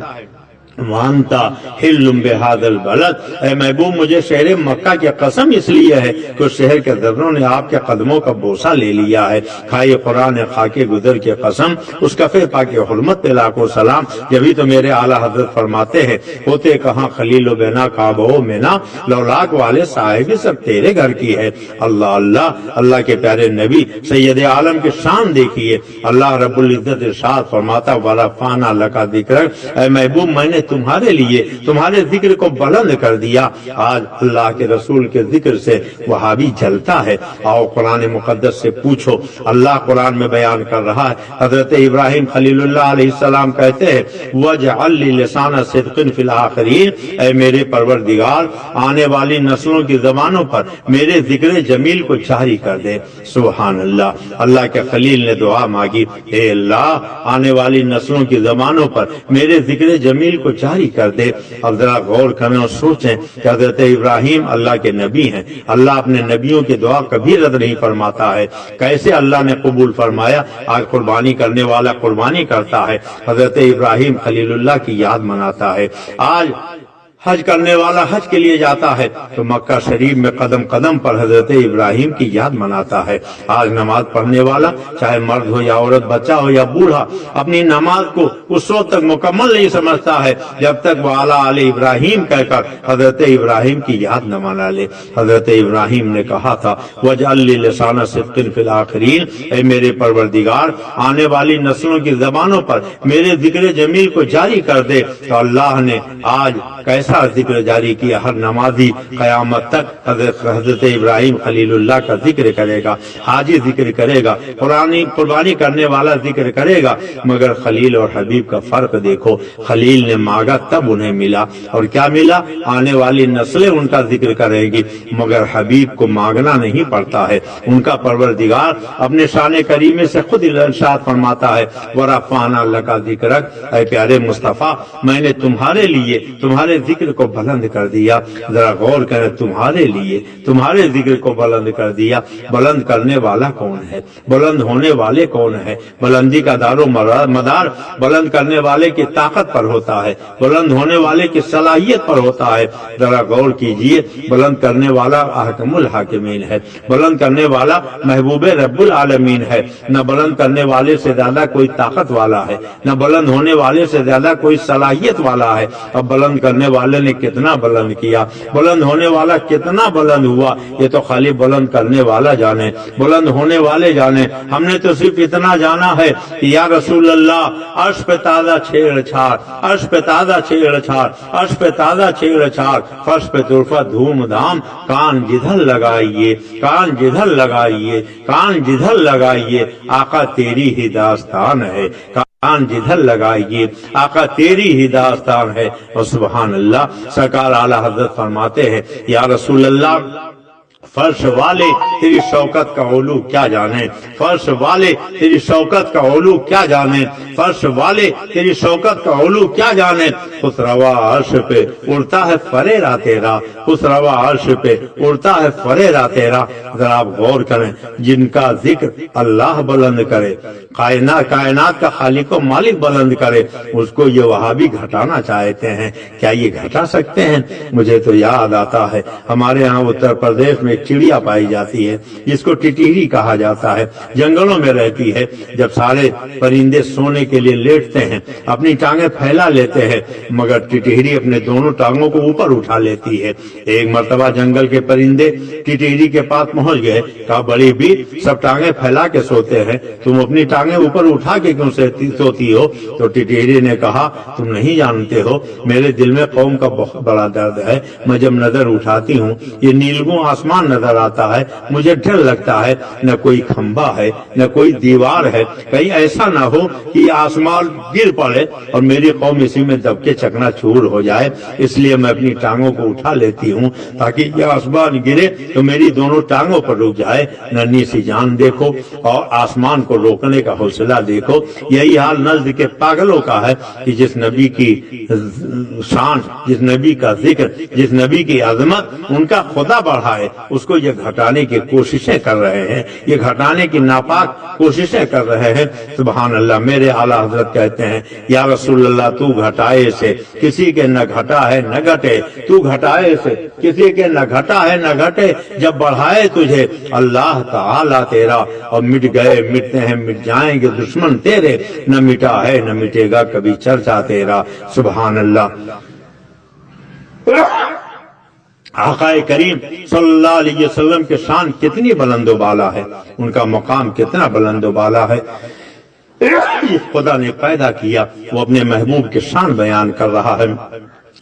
وانتا حل بہذا البلد، اے محبوب مجھے شہر مکہ کی قسم اس لیے ہے کہ اس شہر کے ذروں نے آپ کے قدموں کا بوسہ لے لیا ہے۔ کھائے قرآن خاک گدر کی قسم، اس کفے پاک حرمت پہ لاکھوں سلام۔ جبھی تو میرے اعلیٰ حضرت فرماتے ہیں ہوتے کہاں خلیل و بینا کعبہ و مینا، لولاک والے صاحب سب تیرے گھر کی ہے۔ اللہ اللہ، اللہ کے پیارے نبی سید عالم کی شان دیکھیے۔ اللہ رب العزت ارشاد فرماتا ورفعنا لک ذکرک، اے محبوب میں نے تمہارے لیے تمہارے ذکر کو بلند کر دیا۔ آج اللہ کے رسول کے ذکر سے وہابی جلتا ہے۔ آؤ قرآن مقدس سے پوچھو، اللہ قرآن میں بیان کر رہا ہے۔ حضرت ابراہیم خلیل اللہ علیہ السلام کہتے ہیں وَاجْعَل لِّي لِسَانَ صِدْقٍ فِي الْآخِرِينَ، اے میرے پروردگار آنے والی نسلوں کی زبانوں پر میرے ذکر جمیل کو جاری کر دے۔ سبحان اللہ، اللہ کے خلیل نے دعا مانگی، اے اللہ آنے والی نسلوں کی زبانوں پر میرے ذکر جمیل کو جاری کر دے۔ اب ذرا غور کریں اور سوچیں کہ حضرت ابراہیم اللہ کے نبی ہیں، اللہ اپنے نبیوں کی دعا کبھی رد نہیں فرماتا ہے، کیسے اللہ نے قبول فرمایا؟ آج قربانی کرنے والا قربانی کرتا ہے، حضرت ابراہیم خلیل اللہ کی یاد مناتا ہے۔ آج حج کرنے والا حج کے لیے جاتا ہے تو مکہ شریف میں قدم قدم پر حضرت ابراہیم کی یاد مناتا ہے۔ آج نماز پڑھنے والا چاہے مرد ہو یا عورت، بچہ ہو یا بوڑھا، اپنی نماز کو اس وقت تک مکمل نہیں سمجھتا ہے جب تک وہ اعلیٰ علی ابراہیم کہہ کر حضرت ابراہیم کی یاد نہ منا لے۔ حضرت ابراہیم نے کہا تھا وَاجْعَل لِّي لِسَانَ صِدْقٍ فِي الْآخِرِينَ، اے میرے پروردگار آنے والی نسلوں کی زبانوں پر میرے ذکر جمیل کو جاری کر دے۔ تو اللہ نے آج کیسا ذکر جاری کیا، ہر نمازی قیامت تک حضرت ابراہیم خلیل اللہ کا ذکر کرے گا، حاجی ذکر کرے گا، قربانی کرنے والا ذکر کرے گا۔ مگر خلیل اور حبیب کا فرق دیکھو، خلیل نے مانگا تب انہیں ملا، اور کیا ملا؟ آنے والی نسلیں ان کا ذکر کریں گی، مگر حبیب کو مانگنا نہیں پڑتا ہے۔ ان کا پروردگار اپنے شان کریمے سے خود ارشاد فرماتا ہے وَرَفَعْنَا لَكَ ذِكْرَكَ، اے پیارے مصطفیٰ میں نے تمہارے لیے تمہارے ذکر کو بلند کر دیا۔ ذرا غور کریں، تمہارے لیے تمہارے ذکر کو بلند کر دیا۔ بلند کرنے والا کون ہے؟ بلند ہونے والے کون ہے؟ بلندی کا دار و مدار بلند کرنے والے کی طاقت پر ہوتا ہے، بلند ہونے والے کی صلاحیت پر ہوتا ہے۔ ذرا غور کیجئے، بلند کرنے والا احکم الحاکمین ہے، بلند کرنے والا محبوب رب العالمین ہے۔ نہ بلند کرنے والے سے زیادہ کوئی طاقت والا ہے، نہ بلند ہونے والے سے زیادہ کوئی صلاحیت والا ہے۔ اب بلند کرنے والے نے کتنا بلند کیا، بلند ہونے والا کتنا بلند ہوا، یہ تو خالی بلند کرنے والا جانے، بلند ہونے والے جانے۔ ہم نے تو صرف اتنا جانا ہے کہ یا رسول اللہ عرش پہ تازہ چھیڑ چھاڑ، عرش پہ تازہ چھیڑ چھاڑ، عرش پہ تازہ چھیڑ چھاڑ، فرش پہ طرفہ دھوم دھام، کان جدھر لگائیے، کان جدھر لگائیے، کان جدھر لگائیے، آقا تیری ہی داستان ہے، کان جدھر لگائیے، آقا تیری ہی داستان ہے۔ اور سبحان اللہ، سرکار اعلی حضرت فرماتے ہیں یا رسول اللہ فرش والے تیری شوکت کا علو کیا جانے، فرش والے تیری شوکت کا علو کیا جانے، فرش والے تیری شوکت کا علو کیا جانے۔ خسروا عرش پہ اڑتا ہے فریرا تیرا، خسروا عرش پہ اڑتا ہے فریرا تیرا۔ ذرا آپ غور کریں، جن کا ذکر اللہ بلند کرے، کائنات کا خالق و مالک بلند کرے، اس کو یہ وہابی گھٹانا چاہتے ہیں۔ کیا یہ گھٹا سکتے ہیں؟ مجھے تو یاد آتا ہے ہمارے یہاں اتر پردیش میں چڑیا پائی جاتی ہے جس کو ٹٹیری کہا جاتا ہے، جنگلوں میں رہتی ہے۔ جب سارے پرندے سونے کے لیے لیٹتے ہیں، اپنی ٹانگیں پھیلا لیتے ہیں، مگر ٹٹیری اپنے دونوں ٹانگوں کو اوپر اٹھا لیتی ہے۔ ایک مرتبہ جنگل کے پرندے ٹٹیری کے پاس پہنچ گئے، کہا بڑی بھی سب ٹانگیں پھیلا کے سوتے ہیں، تم اپنی ٹانگیں اوپر اٹھا کے کیوں سوتی ہو؟ تو ٹٹیری نے کہا تم نہیں جانتے ہو، میرے دل میں قوم کا بہت بڑا درد ہے، میں جب نظر اٹھاتی ہوں یہ نیلگوں آسمان نظر آتا ہے، مجھے ڈر لگتا ہے، نہ کوئی کھمبا ہے نہ کوئی دیوار ہے، کہیں ایسا نہ ہو کہ یہ آسمان گر پڑے اور میری قوم اسی میں دب کے چکنا چور ہو جائے، اس لیے میں اپنی ٹانگوں کو اٹھا لیتی ہوں تاکہ یہ آسمان گرے تو میری دونوں ٹانگوں پر رک جائے۔ ننھی سی جان دیکھو اور آسمان کو روکنے کا حوصلہ دیکھو۔ یہی حال نزد کے پاگلوں کا ہے کہ جس نبی کی شان، جس نبی کا ذکر، جس نبی کی عظمت ان کا خدا بڑھائے، اس کو یہ گھٹانے کی کوششیں کر رہے ہیں، یہ گھٹانے کی ناپاک کوششیں کر رہے ہیں۔ سبحان اللہ، میرے اعلیٰ حضرت کہتے ہیں یا رسول اللہ تو گھٹائے سے کسی کے نہ گھٹا ہے نہ گھٹے، تو گھٹائے سے کسی کے نہ گھٹا ہے نہ گھٹے، جب بڑھائے تجھے اللہ تعالی تیرا، اور مٹ گئے مٹتے ہیں مٹ جائیں گے دشمن تیرے، نہ مٹا ہے نہ مٹے گا کبھی چرچا تیرا۔ سبحان اللہ، آقا کریم صلی اللہ علیہ وسلم کے شان کتنی بلند و بالا ہے، ان کا مقام کتنا بلند و بالا ہے۔ خدا نے پیدا کیا وہ اپنے محبوب کے شان بیان کر رہا ہے،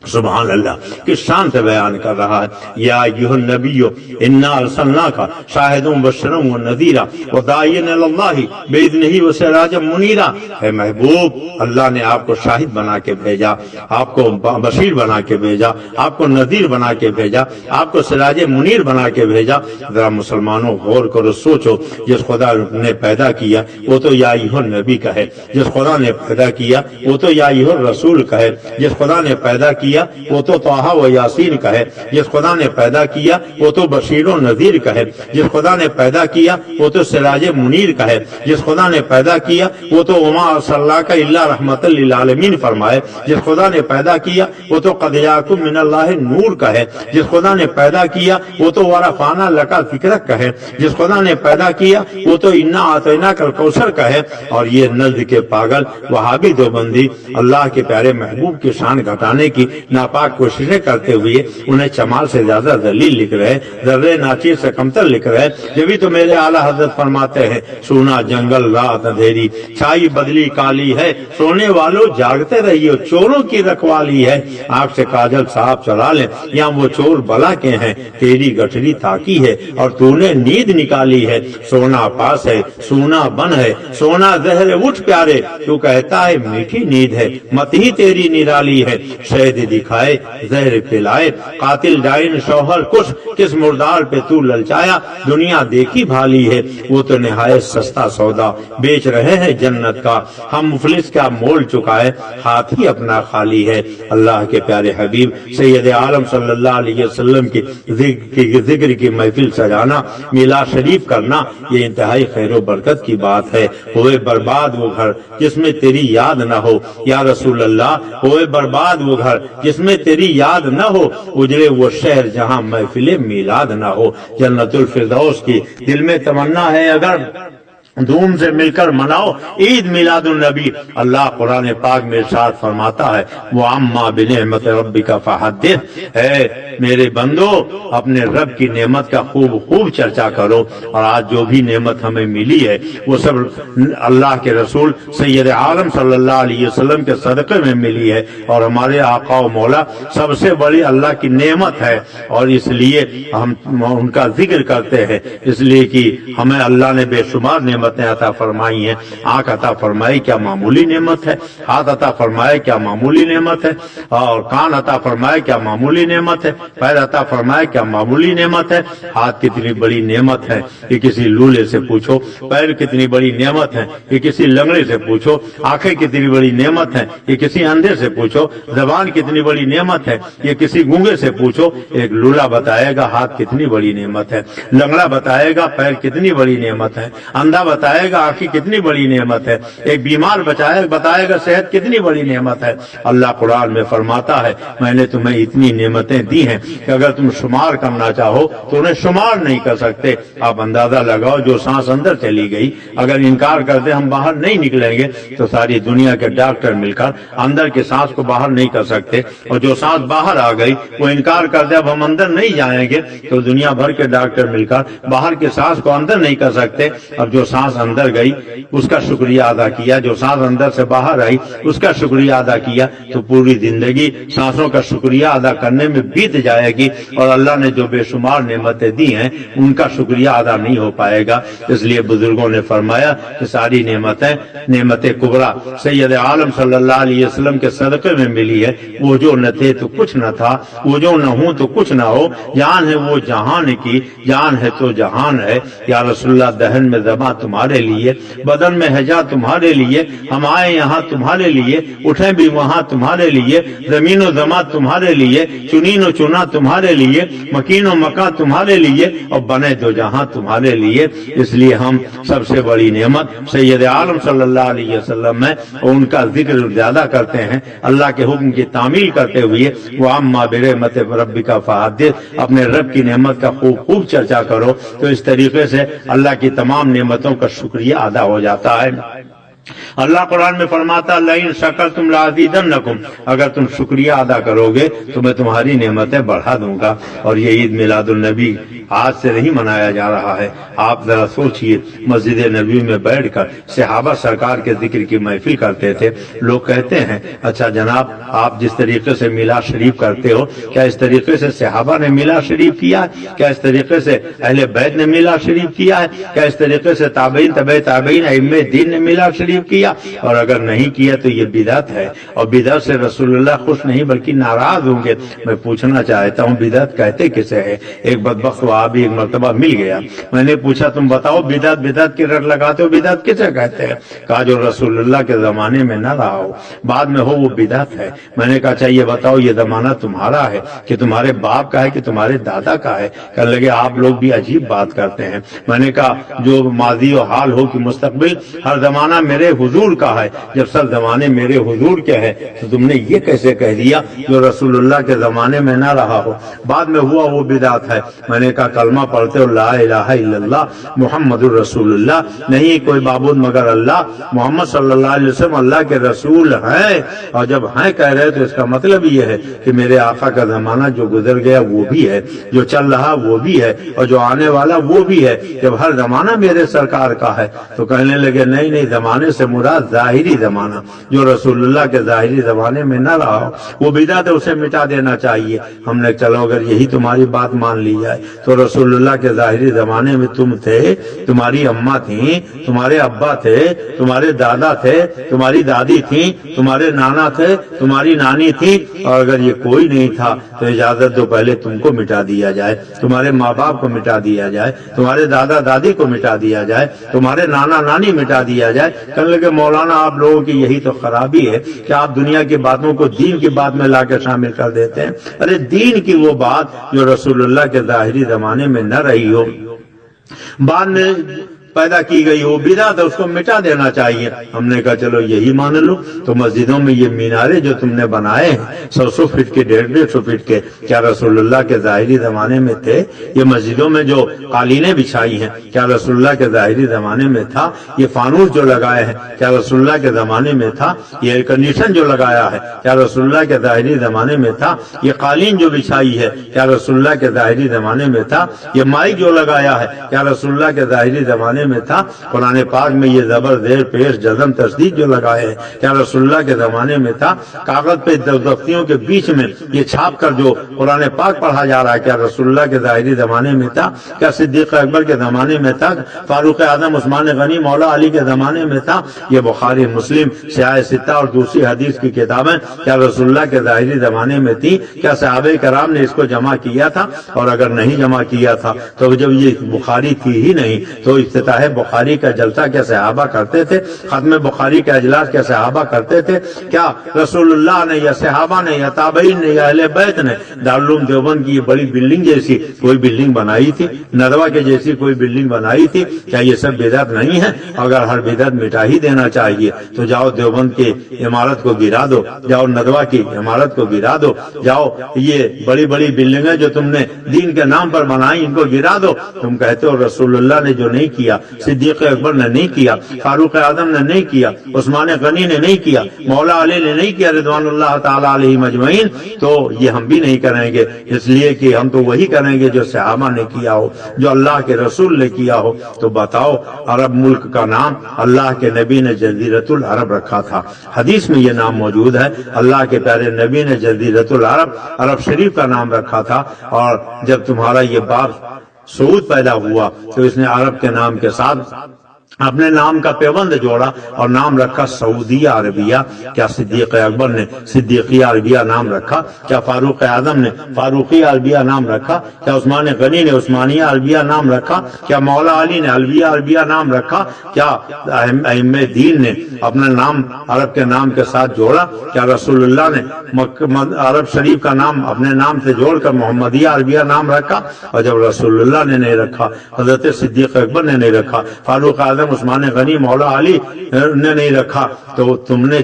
سبحان اللہ، کس شان سے بیان کر رہا ہے۔ یا ایھا النبی انا ارسلناک شاہدا وبشرا ونذیرا وداعیا الی اللہ باذنہ وسراجا منیرا، اے محبوب اللہ نے آپ کو شاہد بنا کے بھیجا، آپ کو بشیر بنا کے بھیجا، آپ کو نذیر بنا کے بھیجا، آپ کو سراج منیر بنا کے بھیجا۔ ذرا مسلمانوں غور کرو، سوچو، جس خدا نے پیدا کیا وہ تو یا ایھا النبی کہے، جس خدا نے پیدا کیا وہ تو یا ایھا الرسول کہے، جس خدا نے پیدا کیا وہ تو طٰہٰ و یاسین کہے، جس خدا نے پیدا کیا وہ تو بشیر و نذیر کہے، جس خدا نے پیدا کیا وہ تو سراج منیر کہے، جس خدا نے پیدا کیا وہ تو وما ارسلناک الا رحمۃ للعالمین فرمائے، جس خدا نے پیدا کیا وہ تو قد جاءکم من اللہ نور کہے، جس خدا نے پیدا کیا وہ تو ورفعنا لک ذکرک کہے، جس خدا نے پیدا کیا وہ تو انا اعطیناک الکوثر کہے۔ اور یہ نزد کے پاگل وہابی دیوبندی اللہ کے پیارے محبوب کی شان گھٹانے کی ناپاک کوششیں کرتے ہوئے انہیں چمال سے زیادہ ذلیل لکھ رہے، ذرے ناچیر سے کمتر لکھ رہے۔ جبھی تو میرے اعلیٰ حضرت فرماتے ہیں سونا جنگل رات اندھیری، چھائی بدلی کالی ہے، سونے والوں جاگتے رہیے، چوروں کی رکھوالی ہے، آنکھ سے کاجل صاحب چلا لیں یا وہ چور بلا کے ہیں، تیری گٹھری تاکی ہے اور تو نے نیند نکالی ہے، سونا پاس ہے سونا بن ہے، سونا زہر اٹھ پیارے، تو کہتا ہے میٹھی نیند ہے، مت ہی تیری نرالی ہے، شہد دکھائے زہر پلائے، قاتل ڈائن شوہر کش، کس مردار پہ تو للچایا، دنیا دیکھی بھالی ہے، وہ تو نہایت سستا سودا بیچ رہے ہیں جنت کا، ہم مفلس کا مول چکائے، ہاتھ ہی اپنا خالی ہے۔ اللہ کے پیارے حبیب سید عالم صلی اللہ علیہ وسلم کی ذکر کی محفل سجانا، میلاد شریف کرنا، یہ انتہائی خیر و برکت کی بات ہے۔ ہوئے برباد وہ گھر جس میں تیری یاد نہ ہو، یا رسول اللہ، ہوئے برباد وہ گھر جس میں تیری یاد نہ ہو، اجڑے وہ شہر جہاں محفل میلاد نہ ہو۔ جنت الفردوس کی دل میں تمنا ہے اگر دھوم سے مل کر مناؤ عید میلاد النبی۔ اللہ قرآن پاک میں ارشاد فرماتا ہے وَعَمَّا بِنِعْمَةِ رَبِّكَ فَحَدِّثْ، اے میرے بندو اپنے رب کی نعمت کا خوب خوب چرچا کرو۔ اور آج جو بھی نعمت ہمیں ملی ہے وہ سب اللہ کے رسول سید عالم صلی اللہ علیہ وسلم کے صدقے میں ملی ہے، اور ہمارے آقا و مولا سب سے بڑی اللہ کی نعمت ہے، اور اس لیے ہم ان کا ذکر کرتے ہیں، اس لیے کہ ہمیں اللہ نے بے شمار نعمتیں عطا فرمائی ہیں۔ آنکھ عطا فرمائی کیا معمولی نعمت ہے، ہاتھ عطا فرمائے کیا معمولی نعمت ہے، اور کان عطا فرمائے کیا معمولی نعمت ہے، پیر عطا فرمائے کیا معمولی نعمت ہے۔ ہاتھ کتنی بڑی نعمت ہے یہ کسی لولے سے پوچھو، پیر کتنی بڑی نعمت ہے یہ کسی لنگڑے سے پوچھو، آنکھیں کتنی بڑی نعمت ہے یہ کسی اندھے سے پوچھو، زبان کتنی بڑی نعمت ہے یہ کسی گونگے سے پوچھو۔ ایک لولا بتائے گا ہاتھ کتنی بڑی نعمت ہے، لنگڑا بتائے گا پیر کتنی بڑی نعمت ہے، اندھا بتائے گا آنکھیں کتنی بڑی نعمت ہے، ایک بیمار بتائے گا صحت کتنی بڑی نعمت ہے۔ اللہ قرآن میں فرماتا ہے میں نے تمہیں اتنی نعمتیں دی ہیں کہ اگر تم شمار کرنا چاہو تو انہیں شمار نہیں کر سکتے۔ آپ اندازہ لگاؤ جو سانس اندر چلی گئی، اگر انکار کر دے ہم باہر نہیں نکلیں گے تو ساری دنیا کے ڈاکٹر مل کر اندر کے سانس کو باہر نہیں کر سکتے، اور جو سانس باہر آ گئی وہ انکار کر دے اب ہم اندر نہیں جائیں گے تو دنیا بھر کے ڈاکٹر مل کر باہر کے سانس کو اندر نہیں کر سکتے۔ اب جو سانس اندر گئی اس کا شکریہ ادا کیا، جو سانس اندر سے باہر آئی اس کا شکریہ ادا کیا، تو پوری زندگی سانسوں کا شکریہ ادا کرنے میں بیت جائے گی، اور اللہ نے جو بے شمار نعمتیں دی ہیں ان کا شکریہ ادا نہیں ہو پائے گا۔ اس لیے بزرگوں نے فرمایا کہ ساری نعمت کبریٰ سید عالم صلی اللہ علیہ وسلم کے صدقے میں ملی ہے۔ وہ جو نہ تھے تو کچھ نہ تھا، وہ جو نہ ہوں تو کچھ نہ ہو، جان ہے وہ جہان کی، جان ہے تو جہان ہے۔ یا رسول اللہ دہن میں زباں تمہارے لیے، بدن میں ہجا تمہارے لیے، ہم آئے یہاں تمہارے لیے، اٹھیں بھی وہاں تمہارے لیے، زمین و زماں تمہارے لیے، چنین و چنا تمہارے لیے، مکین و مکان تمہارے لیے، اور بنے دو جہاں تمہارے لیے۔ اس لیے ہم سب سے بڑی نعمت سید عالم صلی اللہ علیہ وسلم میں ان کا ذکر زیادہ کرتے ہیں، اللہ کے حکم کی تعمیل کرتے ہوئے وَعَمَّا بِنِعْمَةِ رَبِّكَ فَحَدِّثْ، اپنے رب کی نعمت کا خوب خوب چرچا کرو، تو اس طریقے سے اللہ کی تمام نعمتوں کا شکریہ ادا ہو جاتا ہے۔ اللہ قرآن میں فرماتا لئن شکرتم لازیدنکم، اگر تم شکریہ ادا کرو گے تو میں تمہاری نعمتیں بڑھا دوں گا۔ اور یہ عید میلاد النبی آج سے نہیں منایا جا رہا ہے، آپ ذرا سوچئے مسجد نبوی میں بیٹھ کر صحابہ سرکار کے ذکر کی محفل کرتے تھے۔ لوگ کہتے ہیں اچھا جناب آپ جس طریقے سے میلاد شریف کرتے ہو کیا اس طریقے سے صحابہ نے میلاد شریف کیا ہے؟ کیا اس طریقے سے اہل بیت نے میلاد شریف کیا ہے؟ کیا اس طریقے سے تابعین تبع تابعین ائمہ دین نے میلاد شریف کیا؟ اور اگر نہیں کیا تو یہ بدعت ہے، اور بدعت سے رسول اللہ خوش نہیں بلکہ ناراض ہوں گے۔ میں پوچھنا چاہتا ہوں بدعت کہتے کسے ہے؟ ایک بدبخت وہابی ایک مرتبہ مل گیا، میں نے پوچھا تم بتاؤ بدعت بدعت کی رٹ لگاتے ہو، بدعت کسے کہتے ہیں؟ کہا جو رسول اللہ کے زمانے میں نہ رہا ہو بعد میں ہو وہ بدعت ہے۔ میں نے کہا چاہیے بتاؤ یہ زمانہ تمہارا ہے کہ تمہارے باپ کا ہے کہ تمہارے دادا کا ہے؟ کہنے لگے آپ لوگ بھی عجیب بات کرتے ہیں۔ میں نے کہا جو ماضی و حال ہو کہ مستقبل، ہر زمانہ میرے حضور کا ہے، جب سب زمانے میرے حضور کے ہے تو تم نے یہ کیسے کہہ دیا جو رسول اللہ کے زمانے میں نہ رہا ہو بعد میں ہوا وہ بدعت ہے؟ میں نے کہا کلمہ پڑھتے ہو لا الہ الا اللہ محمد الرسول اللہ، نہیں کوئی معبود مگر اللہ، محمد صلی اللہ علیہ وسلم اللہ کے رسول ہیں، اور جب ہیں کہہ رہے تو اس کا مطلب یہ ہے کہ میرے آقا کا زمانہ جو گزر گیا وہ بھی ہے، جو چل رہا وہ بھی ہے، اور جو آنے والا وہ بھی ہے۔ جب ہر زمانہ میرے سرکار کا ہے تو کہنے لگے نہیں زمانے سے مراد ظاہری زمانہ، جو رسول اللہ کے ظاہری زمانے میں نہ رہا ہو وہ بدعت ہے، اسے مٹا دینا چاہیے۔ ہم نے چلو اگر یہی تمہاری بات مان لی جائے تو رسول اللہ کے ظاہری زمانے میں تم تھے، تمہاری اماں تھیں، تمہارے ابا تھے، تمہارے دادا تھے، تمہاری دادی تھیں، تمہارے نانا تھے، تمہاری نانی تھی، اور اگر یہ کوئی نہیں تھا تو اجازت دو پہلے تم کو مٹا دیا جائے، تمہارے ماں باپ کو مٹا دیا جائے، تمہارے دادا دادی کو مٹا دیا جائے، تمہارے نانا نانی مٹا دیا جائے۔ کہنے لگے مولانا آپ لوگوں کی یہی تو خرابی ہے کہ آپ دنیا کی باتوں کو دین کی بات میں لا کے شامل کر دیتے ہیں۔ ارے دین کی وہ بات جو رسول اللہ کے ظاہری زمانے میں نہ رہی ہو بعد میں پیدا کی گئی ہو بدعت ہے، اس کو مٹا دینا چاہیے۔ ہم نے کہا چلو یہی مان لو تو مسجدوں میں یہ مینارے جو تم نے بنائے ہیں 100 فٹ کے 150 فٹ کے، کیا رسول اللہ کے ظاہری زمانے میں تھے؟ یہ مسجدوں میں جو قالینیں بچھائی ہیں کیا رسول اللہ کے ظاہری زمانے میں تھا؟ یہ فانوس جو لگائے ہیں کیا رسول اللہ کے زمانے میں تھا؟ یہ ایئر کنڈیشن جو لگایا ہے کیا رسول اللہ کے ظاہری زمانے میں تھا؟ یہ قالین جو بچھائی ہے کیا رسول اللہ کے ظاہری زمانے میں تھا؟ یہ مائک جو لگایا ہے کیا رسول اللہ کے ظاہری زمانے میں تھا؟ قرآن پاک میں یہ زبر زیر پیش جزم تشدید جو لگائے ہیں کیا رسول اللہ کے زمانے میں تھا؟ کاغذ پہ دفتیوں کے بیچ میں یہ چھاپ کر جو قرآن پاک پڑھا جا رہا ہے کیا رسول اللہ کے ظاہری زمانے میں تھا؟ کیا صدیق اکبر کے زمانے میں تھا؟ فاروق اعظم عثمان غنی مولا علی کے زمانے میں تھا؟ یہ بخاری مسلم سیاہ ستہ اور دوسری حدیث کی کتابیں کیا رسول اللہ کے ظاہری زمانے میں تھی؟ کیا صحابہ کرام نے اس کو جمع کیا تھا؟ اور اگر نہیں جمع کیا تھا تو جب یہ بخاری تھی ہی نہیں تو افتتاح بخاری کا جلسہ کیا صحابہ کرتے تھے؟ ختم بخاری کے اجلاس کیا صحابہ کرتے تھے؟ کیا رسول اللہ نے یا صحابہ نے یا تابعین نے یا اہل بیت نے دارالعلوم دیوبند کی یہ بڑی بلڈنگ جیسی کوئی بلڈنگ بنائی تھی؟ ندوہ کے جیسی کوئی بلڈنگ بنائی تھی؟ کیا یہ سب بدعت نہیں ہے؟ اگر ہر بدعت مٹا ہی دینا چاہیے تو جاؤ دیوبند کی عمارت کو گرا دو، جاؤ ندوہ کی عمارت کو گرا دو، جاؤ یہ بڑی بڑی بلڈنگیں جو تم نے دین کے نام پر بنائی ان کو گرا دو۔ تم کہتے ہو رسول اللہ نے جو نہیں کیا، صدیق اکبر نے نہیں کیا، فاروق اعظم نے نہیں کیا، عثمان غنی نے نہیں کیا، مولا علی نے نہیں کیا رضوان اللہ تعالی علیہ مجمعین، تو یہ ہم بھی نہیں کریں گے، اس لیے کہ ہم تو وہی کریں گے جو صحابہ نے کیا ہو، جو اللہ کے رسول نے کیا ہو۔ تو بتاؤ عرب ملک کا نام اللہ کے نبی نے جزیرۃ العرب رکھا تھا، حدیث میں یہ نام موجود ہے، اللہ کے پیارے نبی نے جزیرۃ العرب عرب شریف کا نام رکھا تھا۔ اور جب تمہارا یہ باپ سعود پیدا ہوا تو اس نے عرب کے نام کے ساتھ اپنے نام کا پیوند جوڑا اور نام رکھا سعودیہ عربیہ۔ کیا صدیق اکبر نے صدیقیہ عربیہ نام رکھا؟ کیا فاروق اعظم نے فاروقیہ عربیہ نام رکھا؟ کیا عثمان غنی نے عثمانیہ عربیہ نام رکھا؟ کیا مولا علی نے علویہ عربیہ نام رکھا؟ کیا ائمہ دین نے اپنا نام عرب کے نام کے ساتھ جوڑا؟ کیا رسول اللہ نے عرب شریف کا نام اپنے نام سے جوڑ کر محمدیہ عربیہ نام رکھا؟ اور جب رسول اللہ نے نہیں رکھا، حضرت صدیق اکبر نے نہیں رکھا، فاروق اعظم خادم عثمان غنی مولا علی نے نہیں رکھا، تو تم نے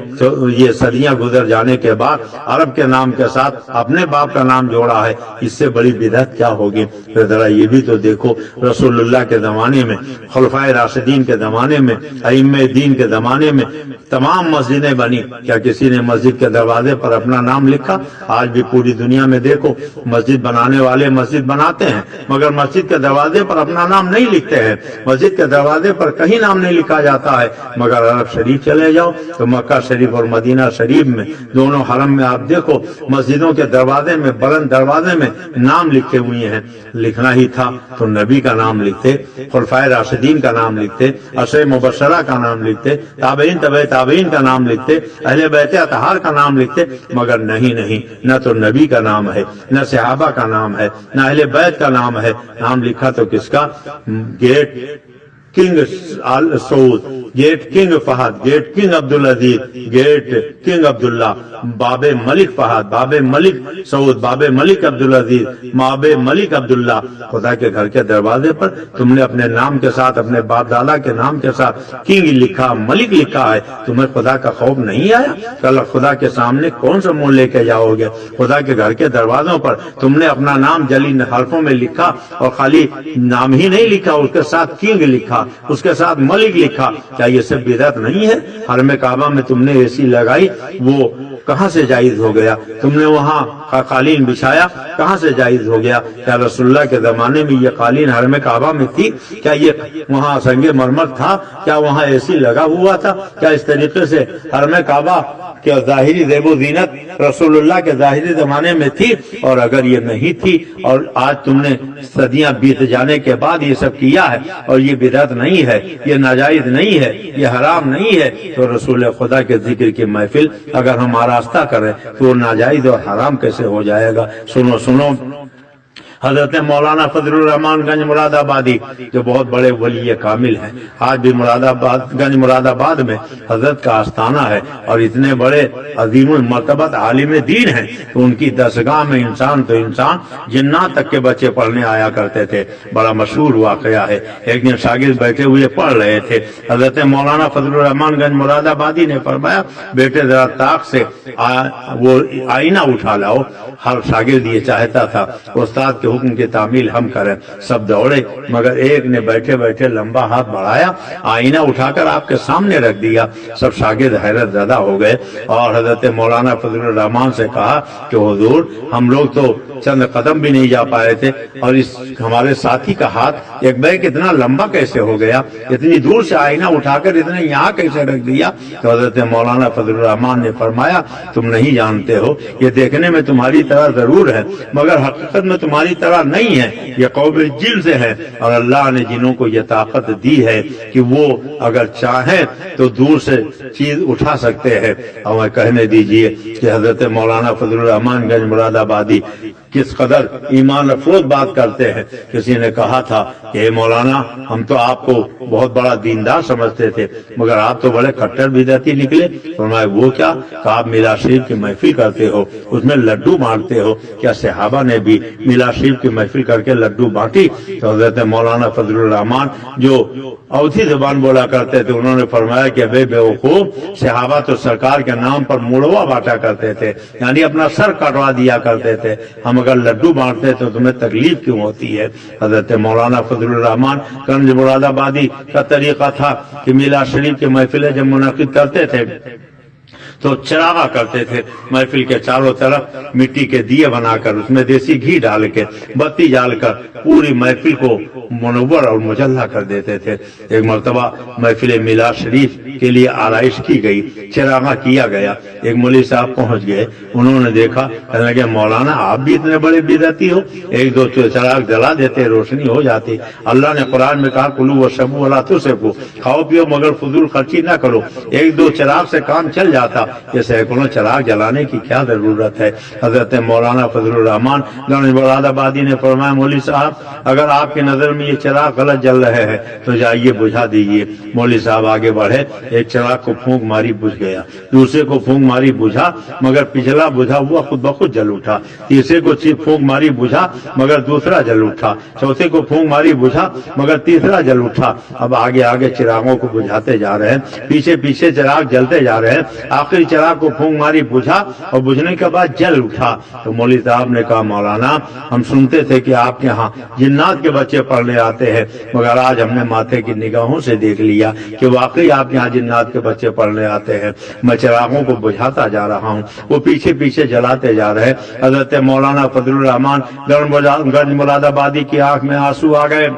یہ صدیاں گزر جانے کے بعد عرب کے نام کے ساتھ اپنے باپ کا نام جوڑا ہے، اس سے بڑی بدعت کیا ہوگی؟ پھر ذرا یہ بھی تو دیکھو، رسول اللہ کے زمانے میں، خلفائے راشدین کے زمانے میں، ائمہ دین کے زمانے میں تمام مسجدیں بنی، کیا کسی نے مسجد کے دروازے پر اپنا نام لکھا؟ آج بھی پوری دنیا میں دیکھو، مسجد بنانے والے مسجد بناتے ہیں مگر مسجد کے دروازے پر اپنا نام نہیں لکھتے ہیں، مسجد کے دروازے پر کہیں نام نہیں لکھا جاتا ہے، مگر عرب شریف چلے جاؤ تو مکہ شریف اور مدینہ شریف میں دونوں حرم میں آپ دیکھو مسجدوں کے دروازے میں، بلند دروازے میں نام لکھے ہوئے ہیں۔ لکھنا ہی تھا تو نبی کا نام لکھتے، خلفائے راشدین کا نام لکھتے، عشرہ مبشرہ کا نام لکھتے، تابعین تبع تابعین کا نام لکھتے، اہل بیت اطہار کا نام لکھتے، مگر نہیں، نہ تو نبی کا نام ہے، نہ صحابہ کا نام ہے، نہ اہل بیت کا نام ہے، نام لکھا تو کس کا؟ Gate king Saud, gate king Fahd, gate king Abdulaziz, gate king Abdullah, باب ملک فہد، باب ملک سعود، باب ملک عبدالعزیز، باب ملک عبداللہ۔ خدا کے گھر کے دروازے پر تم نے اپنے نام کے ساتھ، اپنے باپ دادا کے نام کے ساتھ کنگ لکھا، ملک لکھا ہے، تمہیں خدا کا خوف نہیں آیا؟ کل خدا کے سامنے کون سا منہ لے کے جاؤ گے؟ خدا کے گھر کے دروازوں پر تم نے اپنا نام جلی حرفوں میں لکھا، اور خالی نام ہی نہیں لکھا، اس کے ساتھ کنگ لکھا، اس کے ساتھ ملک لکھا۔ کیا یہ سب بدعت نہیں ہے؟ حرم کعبہ میں تم نے اے سی لگائی، وہ کہاں سے جائز ہو گیا؟ تم نے وہاں قالین بچھایا، کہاں سے جائز ہو گیا؟ کیا رسول اللہ کے زمانے میں یہ قالین حرم کعبہ میں تھی؟ کیا یہ وہاں سنگ مرمر تھا؟ کیا وہاں اے سی لگا ہوا تھا؟ کیا اس طریقے سے حرم کعبہ کہ ظاہری زیب و زینت رسول اللہ کے ظاہری زمانے میں تھی؟ اور اگر یہ نہیں تھی اور آج تم نے صدیاں بیت جانے کے بعد یہ سب کیا ہے، اور یہ بدعت نہیں ہے، یہ ناجائز نہیں ہے، یہ حرام نہیں ہے، تو رسول خدا کے ذکر کی محفل اگر ہم آراستہ کریں تو وہ ناجائز اور حرام کیسے ہو جائے گا؟ سنو حضرت مولانا فضل الرحمان گنج مراد آبادی جو بہت بڑے ولی کامل ہیں، آج بھی گنج مراد آباد میں حضرت کا آستانہ ہے، اور اتنے بڑے عظیم المرتبت عالم دین ہیں کہ ان کی درسگاہ میں انسان تو انسان، جنات تک کے بچے پڑھنے آیا کرتے تھے۔ بڑا مشہور واقعہ ہے، ایک دن شاگرد بیٹھے ہوئے پڑھ رہے تھے، حضرت مولانا فضل الرحمان گنج مراد آبادی نے فرمایا بیٹے ذرا طاق سے وہ آئینہ اٹھا لاؤ۔ ہر شاگرد یہ چاہتا تھا استاد کے حکم کی تعمیل ہم کریں، سب دوڑے، مگر ایک نے بیٹھے بیٹھے لمبا ہاتھ بڑھایا، آئینہ اٹھا کر آپ کے سامنے رکھ دیا۔ سب شاگرد حیرت زدہ ہو گئے اور حضرت مولانا فضل الرحمان سے کہا کہ حضور ہم لوگ تو چند قدم بھی نہیں جا پائے تھے، اور اس ہمارے ساتھی کا ہاتھ ایک بیک اتنا لمبا کیسے ہو گیا؟ اتنی دور سے آئینہ اٹھا کر اتنے یہاں کیسے رکھ دیا؟ تو حضرت مولانا فضل الرحمان نے فرمایا تم نہیں جانتے ہو، یہ دیکھنے میں تمہاری طرح ضرور ہے مگر حقیقت میں تمہاری طرح نہیں ہے، یہ قوم جن سے ہے، اور اللہ نے جنوں کو یہ طاقت دی ہے کہ وہ اگر چاہیں تو دور سے چیز اٹھا سکتے ہیں۔ اور کہنے دیجئے کہ حضرت مولانا فضل الرحمان گنج مراد آبادی کس قدر ایمان افروز بات کرتے ہیں۔ کسی نے کہا تھا کہ اے مولانا ہم تو آپ کو بہت بڑا دیندار سمجھتے تھے مگر آپ تو بڑے کٹر بدعتی نکلے۔ فرمایا وہ کیا؟ کہ آپ میلاد شریف کی محفل کرتے ہو، اس میں لڈو بانٹتے ہو، کیا صحابہ نے بھی میلاد شریف کی محفل کر کے لڈو بانٹی؟ تو حضرت مولانا فضل الرحمان جو اودھی زبان بولا کرتے تھے انہوں نے فرمایا کہ بے وقوف، صحابہ تو سرکار کے نام پر مڑوا بانٹا کرتے تھے، یعنی اپنا سر کٹوا دیا کرتے تھے، ہم اگر لڈو بانٹتے تو تمہیں تکلیف کیوں ہوتی ہے؟ حضرت مولانا فضل الرحمان گنج مراد آبادی کا طریقہ تھا کہ میلاد شریف کی محفلیں جب منعقد کرتے تھے تو چراغا کرتے تھے، محفل کے چاروں طرف مٹی کے دیے بنا کر اس میں دیسی گھی ڈال کے بتی جال کر پوری محفل کو منور اور مجلہ کر دیتے تھے۔ ایک مرتبہ محفل میلاد شریف کے لیے آرائش کی گئی، چراغا کیا گیا، ایک مولوی صاحب پہنچ گئے، انہوں نے دیکھا، کہنے لگے مولانا آپ بھی اتنے بڑے بدعتی ہو، ایک دو چراغ جلا دیتے روشنی ہو جاتی۔ اللہ نے قرآن میں کہا کلوا واشربوا ولا تسرفوا، کھاؤ پیو مگر فضول خرچی نہ کرو، ایک دو چراغ سے کام چل جاتا کہ سینکڑوں چراغ جلانے کی کیا ضرورت ہے۔ حضرت مولانا فضل الرحمان گنج مراد آبادی نے فرمایا مولوی صاحب اگر آپ کی نظر میں یہ چراغ غلط جل رہے ہیں تو جائیے بجھا دیجیے۔ مولوی صاحب آگے بڑھے، ایک چراغ کو پھونک ماری بجھ گیا، دوسرے کو پھونک ماری بجھا مگر پچھلا بجھا ہوا خود بخود جل اٹھا، تیسرے کو پھونک ماری بجھا مگر دوسرا جل اٹھا، چوتھے کو پھونک ماری بجھا مگر تیسرا جل اٹھا۔ اب آگے آگے چراغوں کو بجھاتے جا رہے ہیں، پیچھے پیچھے چراغ جلتے جا رہے ہیں، آخری چراغ کو پھونک ماری بجھا اور بجھنے کے بعد جل اٹھا۔ تو مولوی صاحب نے کہا مولانا ہم سنتے تھے کہ آپ کے ہاں جنات کے بچے پڑھنے آتے ہیں مگر آج ہم نے ماتھے کی نگاہوں سے دیکھ لیا کہ واقعی آپ کے ہاں جنات کے بچے پڑھنے آتے ہیں۔ میں چراغوں کو بجھاتا جا رہا ہوں، وہ پیچھے پیچھے جلاتے جا رہے ہیں۔ حضرت مولانا فضل الرحمان گنج مراد آبادی کی آنکھ میں آنسو آ گئے۔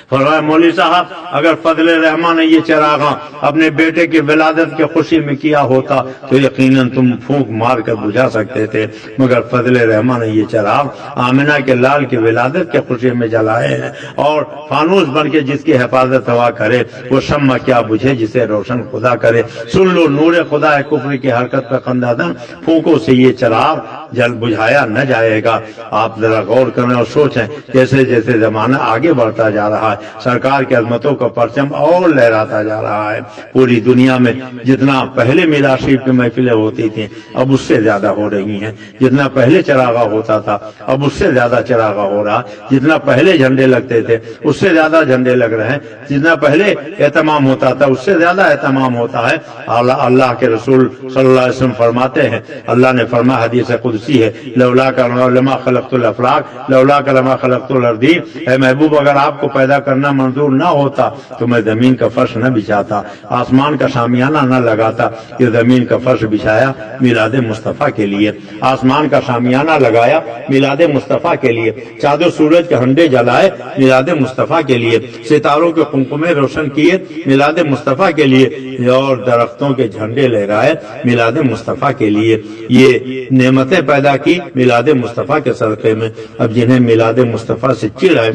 فرمایا مولوی صاحب اگر فضل الرحمان نے یہ چراغ اپنے بیٹے کی ولادت کی خوشی میں کیا ہوتا تو یقیناً تم پھونک مار کر بجھا سکتے تھے، مگر فضل الرحمان نے یہ چراغ آمنہ کے لال کی ولادت کی خوشی میں جلائے ہیں، اور فانوس بن کے جس کی حفاظت ہوا کرے وہ شمع کیا بجھے جسے روشن خدا کرے۔ سن لو نور خدا کفر کی حرکت پر خندادن، پھونکوں سے یہ چراغ جل بجھایا نہ جائے گا۔ آپ ذرا غور کریں اور سوچیں جیسے جیسے زمانہ آگے بڑھتا جا رہا ہے سرکار کی عظمتوں کا پرچم اور لہراتا جا رہا ہے۔ پوری دنیا میں جتنا پہلے میلاد شریف کی محفلیں ہوتی تھیں اب اس سے زیادہ ہو رہی ہیں، جتنا پہلے چراغا ہوتا تھا اب اس سے زیادہ چراغا ہو رہا، جتنا پہلے جھنڈے لگتے تھے اس سے زیادہ جھنڈے لگ رہے ہیں، جتنا پہلے اہتمام ہوتا تھا اس سے زیادہ اہتمام ہوتا ہے۔ اللہ کے رسول صلی اللہ علیہ وسلم فرماتے ہیں، اللہ نے فرمایا حدیث قدسی ہے لولاک لما خلقت الافلاک لولاک لما خلقت الارضین، اے محبوب اگر آپ کو پیدا کرنا منظور نہ ہوتا تو میں زمین کا فرش نہ بچھاتا، آسمان کا شامیانہ نہ لگاتا۔ یہ زمین کا فرش بچھایا میلاد مصطفیٰ کے لیے، آسمان کا شامیانہ لگایا میلاد مصطفیٰ کے لیے، چاند و سورج کے ہنڈے جلائے میلاد مصطفیٰ کے لیے، ستاروں کے قمقمے روشن کیے میلاد مصطفیٰ کے لیے، اور درختوں کے جھنڈے لہرائے میلاد مصطفیٰ کے لیے۔ یہ نعمتیں پیدا کی میلاد مصطفیٰ کے صدقے میں۔ اب جنہیں میلاد مصطفیٰ سے چڑ ہے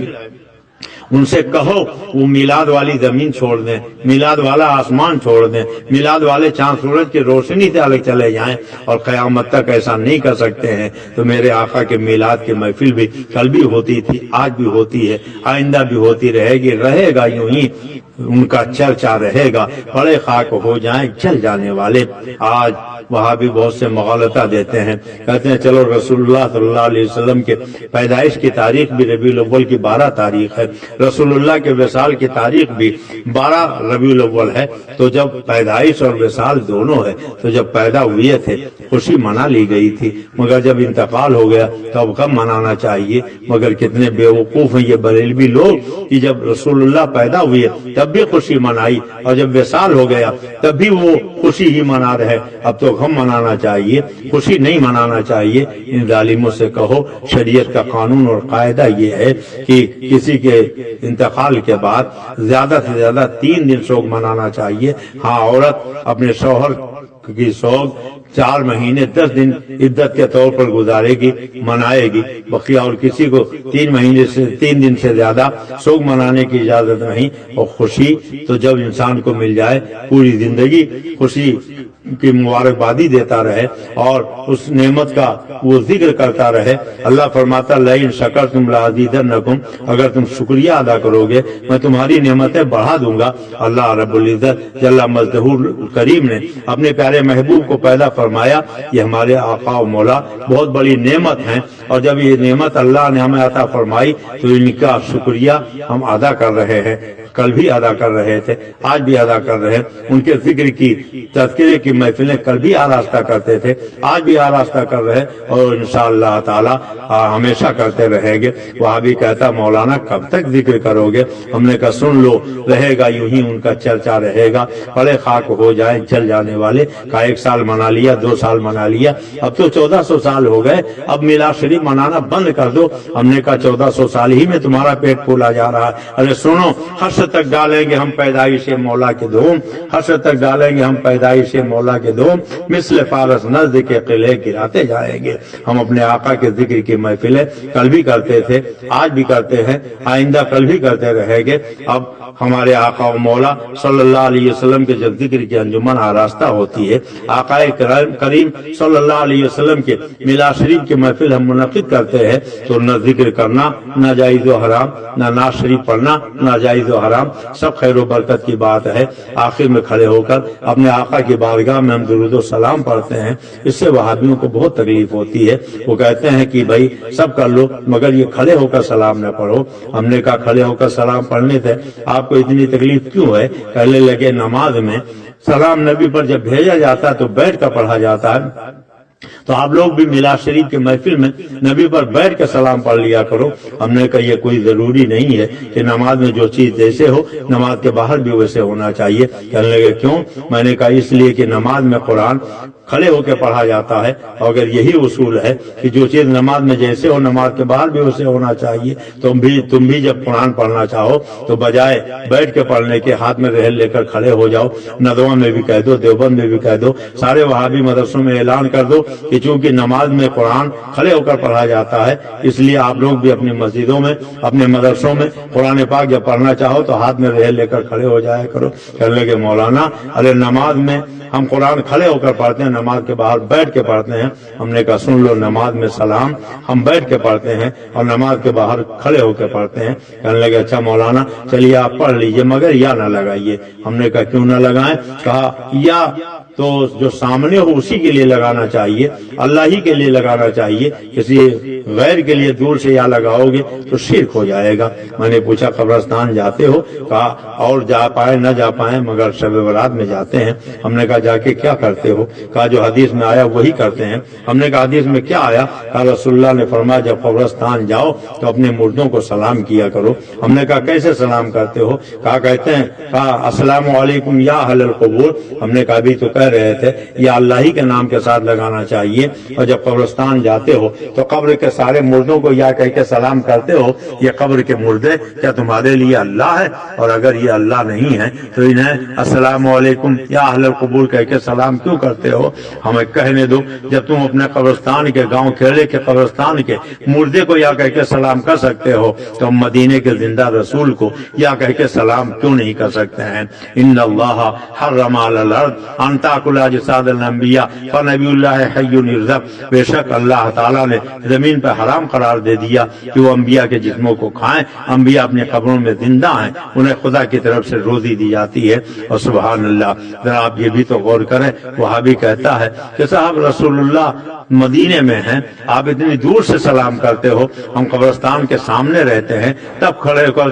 ان سے کہو وہ میلاد والی زمین چھوڑ دیں، میلاد والا آسمان چھوڑ دیں، میلاد والے چاند سورج کی روشنی سے الگ چلے جائیں، اور قیامت تک ایسا نہیں کر سکتے ہیں تو میرے آقا کے میلاد کی محفل بھی کل بھی ہوتی تھی، آج بھی ہوتی ہے، آئندہ بھی ہوتی رہے گی، رہے گا یوں ہی، ان کا چرچا رہے گا، بڑے خاک ہو جائیں جل جانے والے۔ آج وہاں بھی بہت سے مغالطہ دیتے ہیں، کہتے ہیں چلو رسول اللہ صلی اللہ علیہ وسلم کے پیدائش کی تاریخ بھی ربیع الاول کی 12 تاریخ ہے، رسول اللہ کے وصال کی تاریخ بھی 12 ربیع الاول ہے، تو جب پیدائش اور وصال دونوں ہے تو جب پیدا ہوئے تھے خوشی منا لی گئی تھی، مگر جب انتقال ہو گیا تو اب کب منانا چاہیے؟ مگر کتنے بے وقوف ہیں یہ بریلوی لوگ کہ جب رسول اللہ پیدا ہوئے تب بھی خوشی منائی اور جب وصال ہو گیا تب بھی وہ خوشی ہی منا رہے۔ اب تو ہم منانا چاہیے، خوشی نہیں منانا چاہیے۔ ان ظالموں سے کہو شریعت کا قانون اور قاعدہ یہ ہے کہ کسی کے انتقال کے بعد زیادہ سے زیادہ 3 دن سوگ منانا چاہیے۔ ہاں عورت اپنے شوہر کی سوگ 4 مہینے 10 دن عدت کے طور پر گزارے گی، منائے گی، بقیہ اور کسی کو 3 دن سے زیادہ سوگ منانے کی اجازت نہیں۔ اور خوشی تو جب انسان کو مل جائے پوری زندگی خوشی کی مبارکبادی دیتا رہے اور اس نعمت کا وہ ذکر کرتا رہے۔ اللہ فرماتا لئن شکرتم لازیدنکم، اگر تم شکریہ ادا کرو گے میں تمہاری نعمتیں بڑھا دوں گا۔ اللہ رب العزت جل مجدہ کریم نے اپنے پیارے محبوب کو پیدا فرمایا، یہ ہمارے آقا و مولا بہت بڑی نعمت ہیں، اور جب یہ نعمت اللہ نے ہمیں عطا فرمائی تو ان کا شکریہ ہم ادا کر رہے ہیں، کل بھی ادا کر رہے تھے، آج بھی ادا کر رہے ہیں۔ ان کے ذکر کی تذکرے کی محفلیں کل بھی آراستہ کرتے تھے، آج بھی آراستہ کر رہے اور انشاءاللہ تعالی ہمیشہ کرتے رہیں گے۔ وہاں بھی کہتا مولانا کب تک ذکر کرو گے؟ ہم نے کہا سن لو، رہے گا یوں ہی، ان کا چرچا رہے گا، بڑے خاک ہو جائیں جل جانے والے۔ کا 1 سال منا لیا، 2 سال منا لیا، اب تو 1400 سال ہو گئے، اب میلاد شریف منانا بند کر دو۔ ہم نے کہا 1400 سال ہی میں تمہارا پیٹ پھولا جا رہا ہے۔ ارے سنو، حشر تک ڈالیں گے ہم پیدائش مولا کے دھوم، حشر تک ڈالیں گے ہم پیدائش مولا کے دھوم، مثل فارس نزد کے قلعے گراتے جائیں گے۔ ہم اپنے آقا کے ذکر کی محفلیں کل بھی کرتے تھے، آج بھی کرتے ہیں، آئندہ کل بھی کرتے رہیں گے۔ اب ہمارے آقا و مولا صلی اللہ علیہ وسلم کے جب ذکر کی انجمن آراستہ ہوتی ہے، آقا کریم صلی اللہ علیہ وسلم کے میلاد شریف کی محفل ہم منعقد کرتے ہیں تو نہ ذکر کرنا ناجائز و حرام، نہ نعت شریف پڑھنا ناجائز و حرام، سب خیر و برکت کی بات ہے۔ آخر میں کھڑے ہو کر اپنے آقا کی بارگاہ میں ہم درود و سلام پڑھتے ہیں، اس سے وہابیوں کو بہت تکلیف ہوتی ہے۔ وہ کہتے ہیں کہ بھائی سب کر لو مگر یہ کھڑے ہو کر سلام نہ پڑھو۔ ہم نے کہا کھڑے ہو کر سلام پڑھنے تھے، آپ کو اتنی تکلیف کیوں ہے؟ کہنے لگے نماز میں سلام نبی پر جب بھیجا جاتا ہے تو بیٹھ کر پڑھا جاتا ہے، تو آپ لوگ بھی میلاد شریف کے محفل میں نبی پر بیٹھ کے سلام پڑھ لیا کرو۔ ہم نے کہا یہ کوئی ضروری نہیں ہے کہ نماز میں جو چیز جیسے ہو نماز کے باہر بھی ویسے ہونا چاہیے۔ کہنے لگے کیوں؟ میں نے کہا اس لیے کہ نماز میں قرآن کھڑے ہو کے پڑھا جاتا ہے، اور اگر یہی اصول ہے کہ جو چیز نماز میں جیسے ہو نماز کے باہر بھی ویسے ہونا چاہیے، تم بھی جب قرآن پڑھنا چاہو تو بجائے بیٹھ کے پڑھنے کے ہاتھ میں رحل لے کر کھڑے ہو جاؤ۔ ندوہ میں بھی کہہ دو، دیوبند میں بھی کہہ دو، سارے وہابی مدرسوں میں اعلان کر دو کہ چونکہ نماز میں قرآن کھڑے ہو کر پڑھا جاتا ہے، اس لیے آپ لوگ بھی اپنی مسجدوں میں اپنے مدرسوں میں قرآن پاک جب پڑھنا چاہو تو ہاتھ میں رحل لے کر کھڑے ہو جایا کرو۔ کہنے لگے مولانا ارے نماز میں ہم قرآن کھڑے ہو کر پڑھتے ہیں، نماز کے باہر بیٹھ کے پڑھتے ہیں۔ ہم نے کہا سن لو، نماز میں سلام ہم بیٹھ کے پڑھتے ہیں اور نماز کے باہر کھڑے ہو کے پڑھتے ہیں۔ کہنے لگے اچھا مولانا چلیے آپ پڑھ لیجئے مگر یا نہ لگائیے۔ ہم نے کہا کیوں نہ لگائیں؟ کہا یا تو جو سامنے ہو اسی کے لیے لگانا چاہیے، اللہ ہی کے لیے لگانا چاہیے، کسی غیر کے لیے دور سے یا لگاؤ گے تو شرک ہو جائے گا۔ میں نے پوچھا قبرستان جاتے ہو؟ کہا اور جا پائے نہ جا پائے مگر شب برات میں جاتے ہیں۔ ہم نے کہا جا کے کیا کرتے ہو؟ کہا جو حدیث میں آیا وہی کرتے ہیں۔ ہم نے کہا حدیث میں کیا آیا؟ کہا رسول اللہ نے فرمایا جب قبرستان جاؤ تو اپنے مردوں کو سلام کیا کرو۔ ہم نے کہا کیسے سلام کرتے ہو؟ کہا کہتے ہیں السلام علیکم یا اہل القبور۔ ہم نے کہا بھی تو کہہ رہے تھے یا اللہ ہی کے نام کے ساتھ لگانا چاہیے، اور جب قبرستان جاتے ہو تو قبر کے سارے مردوں کو یا کہہ کے سلام کرتے ہو یہ قبر کے مردے کیا تمہارے لیے اللہ ہے؟ اور اگر یہ اللہ نہیں ہے تو انہیں السلام علیکم یا اہل القبور کہہ کے سلام کیوں کرتے ہو؟ ہمیں کہنے دو جب تم اپنے قبرستان کے گاؤں کھیڑے کے قبرستان کے مردے کو یا کہہ کے سلام کر سکتے ہو تو ہم مدینے کے زندہ رسول کو یا کہہ کے سلام کیوں نہیں کر سکتے ہیں؟ ان اللہ حرم علی الارض ان تاکل اجساد الانبیاء فنبی اللہ حی یرزق۔ بے شک اللہ تعالیٰ نے زمین پہ حرام قرار دے دیا کہ وہ انبیاء کے جسموں کو کھائیں۔ انبیاء اپنی قبروں میں زندہ ہیں، انہیں خدا کی طرف سے روزی دی جاتی ہے۔ اور سبحان اللہ، ذرا آپ یہ بھی تو غور کریں، وہابی کہتا ہے کہ صاحب رسول اللہ مدینے میں ہیں، آپ اتنی دور سے سلام کرتے ہو، ہم قبرستان کے سامنے رہتے ہیں تب کھڑے ہو کر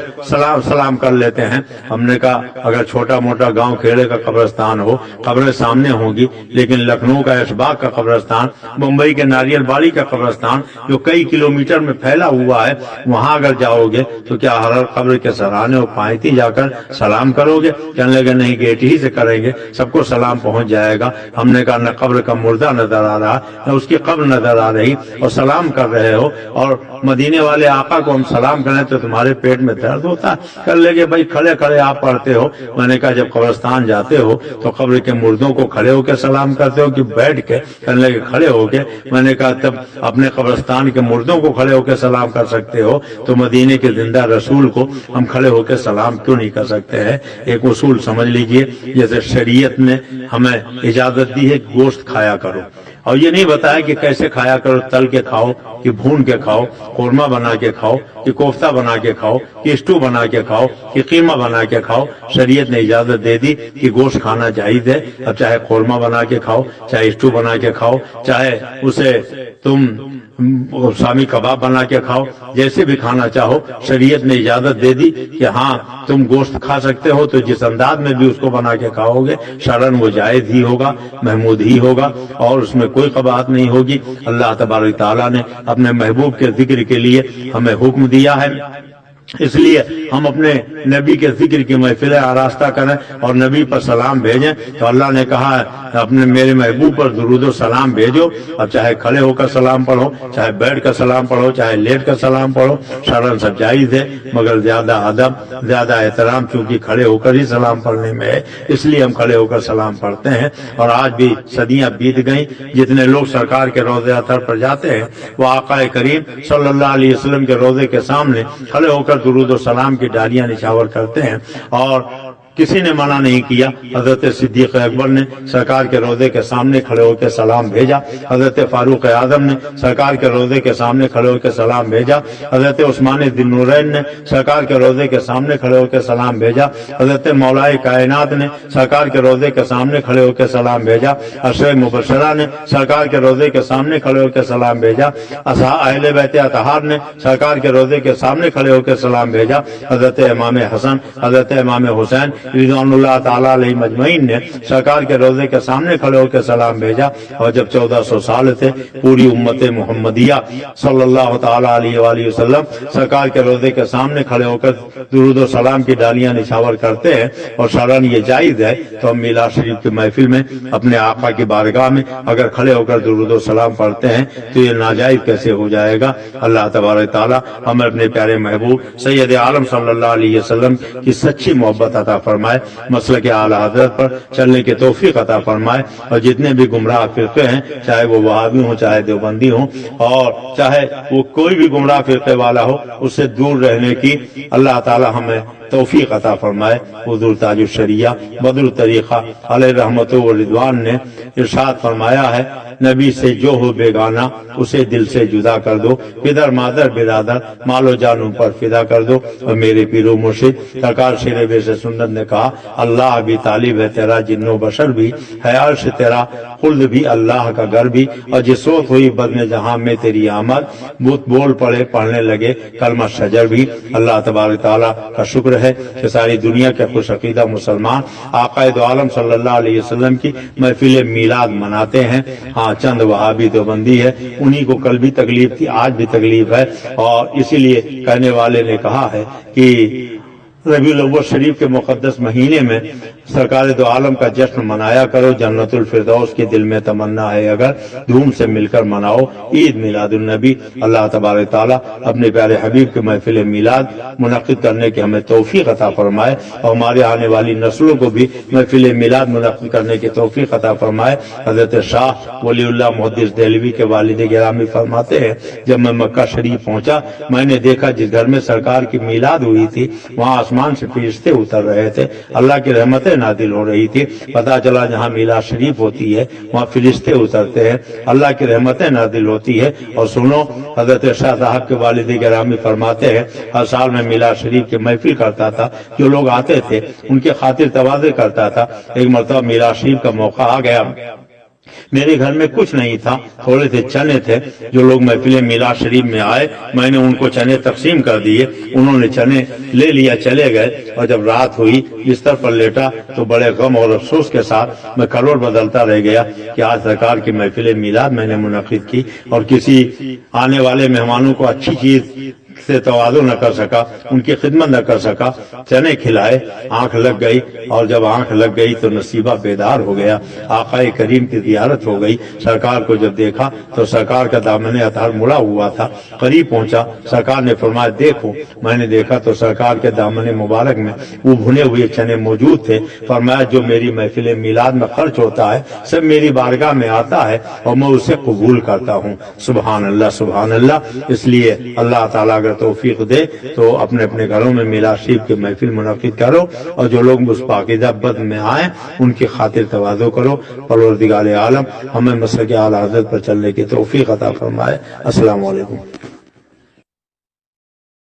سلام کر لیتے ہیں۔ ہم نے کہا اگر چھوٹا موٹا گاؤں کھیڑے کا قبرستان ہو قبریں سامنے ہوں گی، لیکن لکھنؤ کا اشباغ کا قبرستان، ممبئی کے ناریل باڑی کا قبرستان جو کئی کلومیٹر میں پھیلا ہوا ہے، وہاں اگر جاؤ گے تو کیا ہر قبر کے سرانے اور پائتی جا کر سلام کرو گے؟ کہنے لگے نہیں گیٹ ہی سے کریں گے، سب کو سلام پہنچ جائے گا۔ ہم نے کہا نہ قبر کا مردہ نظر آ رہا نہ اس کی قبر نظر آ رہی اور سلام کر رہے ہو، اور مدینے والے آقا کو ہم سلام کریں تو تمہارے پیٹ میں درد ہوتا ہے؟ کر لے گے بھائی کھڑے کھڑے آپ پڑھتے ہو۔ میں نے کہا جب قبرستان جاتے ہو تو قبر کے مردوں کو کھڑے ہو کے سلام کرتے ہو کہ بیٹھ کے؟ کہنے لگے کھڑے ہو کے۔ میں نے کہا تب اپنے قبرستان کے مردوں کو کھڑے ہو کے سلام کر سکتے ہو تو مدینے کے زندہ رسول کو ہم کھڑے ہو کے سلام کیوں نہیں کر سکتے ہیں؟ ایک اصول سمجھ لیجئے، جیسے شریعت نے ہمیں اجازت دی ہے گوشت کھایا کرو، اور یہ نہیں بتایا کہ کیسے کھایا کرو، تل کے کھاؤ کہ بھون کے کھاؤ، قورمہ بنا کے کھاؤ کہ کوفتہ بنا کے کھاؤ کہ اسٹو بنا کے کھاؤ کہ قیمہ بنا کے کھاؤ۔ شریعت نے اجازت دے دی کہ گوشت کھانا جائز ہے، اب چاہے قورمہ بنا کے کھاؤ، چاہے اسٹو بنا کے کھاؤ، چاہے اسے تم سامی کباب بنا کے کھاؤ، جیسے بھی کھانا چاہو شریعت نے اجازت دے دی کہ ہاں تم گوشت کھا سکتے ہو، تو جس انداز میں بھی اس کو بنا کے کھاؤ گے شرعاً وہ جائز ہی ہوگا، محمود ہی ہوگا، اور اس میں کوئی قباحت نہیں ہوگی۔ اللہ تبارک تعالیٰ نے اپنے محبوب کے ذکر کے لیے ہمیں حکم دیا ہے، اس لیے ہم اپنے نبی کے ذکر کی محفلیں آراستہ کریں اور نبی پر سلام بھیجیں۔ تو اللہ نے کہا ہے اپنے میرے محبوب پر درود و سلام بھیجو، اب چاہے کھڑے ہو کر سلام پڑھو، چاہے بیٹھ کر سلام پڑھو، چاہے لیٹ کر سلام پڑھو، شرعاً سب جائز ہے، مگر زیادہ ادب زیادہ احترام چونکہ کھڑے ہو کر ہی سلام پڑھنے میں ہے، اس لیے ہم کھڑے ہو کر سلام پڑھتے ہیں۔ اور آج بھی صدیاں بیت گئیں، جتنے لوگ سرکار کے روضے اطہر پر جاتے ہیں وہ آقا کریم صلی اللہ علیہ وسلم کے روضے کے سامنے کھڑے ہو کر درود و سلام کی ڈالیاں نچھاور کرتے ہیں، اور کسی نے منع نہیں کیا۔ حضرت صدیق اکبر نے سرکار کے روضے کے سامنے کھڑے ہو کے سلام بھیجا، حضرت فاروق اعظم نے سرکار کے روضے کے سامنے کھڑے ہو کے سلام بھیجا، حضرت عثمان ذی نورین نے سرکار کے روضے کے سامنے کھڑے ہو کے سلام بھیجا، حضرت مولا کائنات نے سرکار کے روضے کے سامنے کھڑے ہو کے سلام بھیجا، عشرہ مبشرہ نے سرکار کے روضے کے سامنے کھڑے ہو کے سلام بھیجا، اہل بیت اطہار نے سرکار کے روضے کے سامنے کھڑے ہو کے سلام بھیجا، حضرت امام حسن، حضرت امام حسین رضوان اللہ تعالیٰ علیہ مجمعین نے سرکار کے روضے کے سامنے کھڑے ہو کے سلام بھیجا۔ اور جب 1400 سال تھے، پوری امت محمدیہ صلی اللہ تعالیٰ علیہ وآلہ وسلم سرکار کے روضے کے سامنے کھڑے ہو کر درود و سلام کی ڈالیاں نچھاور کرتے ہیں، اور شرعاً یہ جائز ہے تو ہم میلاد شریف کی محفل میں اپنے آقا کی بارگاہ میں اگر کھڑے ہو کر درود و سلام پڑھتے ہیں تو یہ ناجائز کیسے ہو جائے گا؟ اللہ تبارک تعالیٰ ہمیں اپنے پیارے محبوب سید عالم صلی اللہ علیہ وسلم کی سچی محبت عطا فرمائے، مسلک اعلی حضرت پر چلنے کی توفیق عطا فرمائے، اور جتنے بھی گمراہ فرقے ہیں، چاہے وہ وہابی ہوں، چاہے دیوبندی ہوں، اور چاہے وہ کوئی بھی گمراہ فرقے والا ہو، اس سے دور رہنے کی اللہ تعالی ہمیں توفیق عطا فرمائے۔ حضور تاج الشریعہ بدر الطریقہ علیہ رحمت و رضوان نے ارشاد فرمایا ہے، نبی سے جو ہو بیگانہ اسے دل سے جدا کر دو، پدر مادر برادر مال و جان پر فدا کر دو۔ اور میرے پیر و مرشد سرکار شیر بیش سنت نے کہا، اللہ بھی طالب ہے تیرا، جن و بشر بھی ہے عرش تیرا، خلد بھی اللہ کا گھر بھی، اور جس وقت ہوئی بدن جہاں میں تیری آمد، بت بول پڑے پڑھنے لگے کلمہ شجر بھی۔ اللہ تبارک تعالیٰ کا شکر ہے کہ ساری دنیا کے خوش عقیدہ مسلمان آقا دو عالم صلی اللہ علیہ وسلم کی محفل میلاد مناتے ہیں۔ ہاں چند وہابی دیوبندی ہے، انہی کو کل بھی تکلیف تھی، آج بھی تکلیف ہے، اور اسی لیے کہنے والے نے کہا ہے کہ ربیع الاول شریف کے مقدس مہینے میں سرکار دو عالم کا جشن منایا کرو، جنت الفردوس کی دل میں تمنا ہے اگر، دھوم سے مل کر مناؤ عید میلاد النبی۔ اللہ تبارک تعالیٰ اپنے پیارے حبیب کے محفل میلاد منعقد کرنے کی ہمیں توفیق عطا فرمائے، اور ہمارے آنے والی نسلوں کو بھی محفل میلاد منعقد کرنے کی توفیق عطا فرمائے۔ حضرت شاہ ولی اللہ محدث دہلوی کے والد گرامی فرماتے ہیں، جب میں مکہ شریف پہنچا، میں نے دیکھا جس گھر میں سرکار کی میلاد ہوئی تھی وہاں آسمان سے فرشتے اتر رہے تھے، اللہ کی رحمتیں نازل ہو رہی تھی۔ پتا چلا جہاں میلاد شریف ہوتی ہے وہاں فرشتے اترتے ہیں، اللہ کی رحمتیں نازل ہوتی ہے۔ اور سنو، حضرت شاہ صاحب کے والد گرامی فرماتے ہیں، ہر سال میں میلاد شریف کی محفل کرتا تھا، جو لوگ آتے تھے ان کی خاطر تواضع کرتا تھا۔ ایک مرتبہ میلاد شریف کا موقع آ گیا، میرے گھر میں کچھ نہیں تھا، تھوڑے سے چنے تھے، جو لوگ محفل میلاد شریف میں آئے میں نے ان کو چنے تقسیم کر دیے، انہوں نے چنے لے لیا چلے گئے۔ اور جب رات ہوئی بستر پر لیٹا تو بڑے غم اور افسوس کے ساتھ میں کروڑ بدلتا رہ گیا کہ آج سرکار کی محفل میلاد میں نے منعقد کی اور کسی آنے والے مہمانوں کو اچھی چیز سے تواضع نہ کر سکا، ان کی خدمت نہ کر سکا، چنے کھلائے، آنکھ لگ گئی، اور جب آنکھ لگ گئی تو نصیبہ بیدار ہو گیا، آقا کریم کی زیارت ہو گئی۔ سرکار کو جب دیکھا تو سرکار کا دامن اطہار مڑا ہوا تھا، قریب پہنچا، سرکار نے فرمایا دیکھو، میں نے دیکھا تو سرکار کے دامن مبارک میں وہ بھنے ہوئے چنے موجود تھے۔ فرمایا جو میری محفل میلاد میں خرچ ہوتا ہے سب میری بارگاہ میں آتا ہے اور میں اسے قبول کرتا ہوں۔ سبحان اللہ سبحان اللہ۔ اس لیے اللہ تعالیٰ اگر توفیق دے تو اپنے اپنے گھروں میں میلاد شریف کی محفل منعقد کرو، اور جو لوگ اس پاکیزہ بد میں آئیں ان کی خاطر تواضع کرو۔ پروردگار عالم ہمیں مسلک اعلی حضرت پر چلنے کی توفیق عطا فرمائے۔ السلام علیکم۔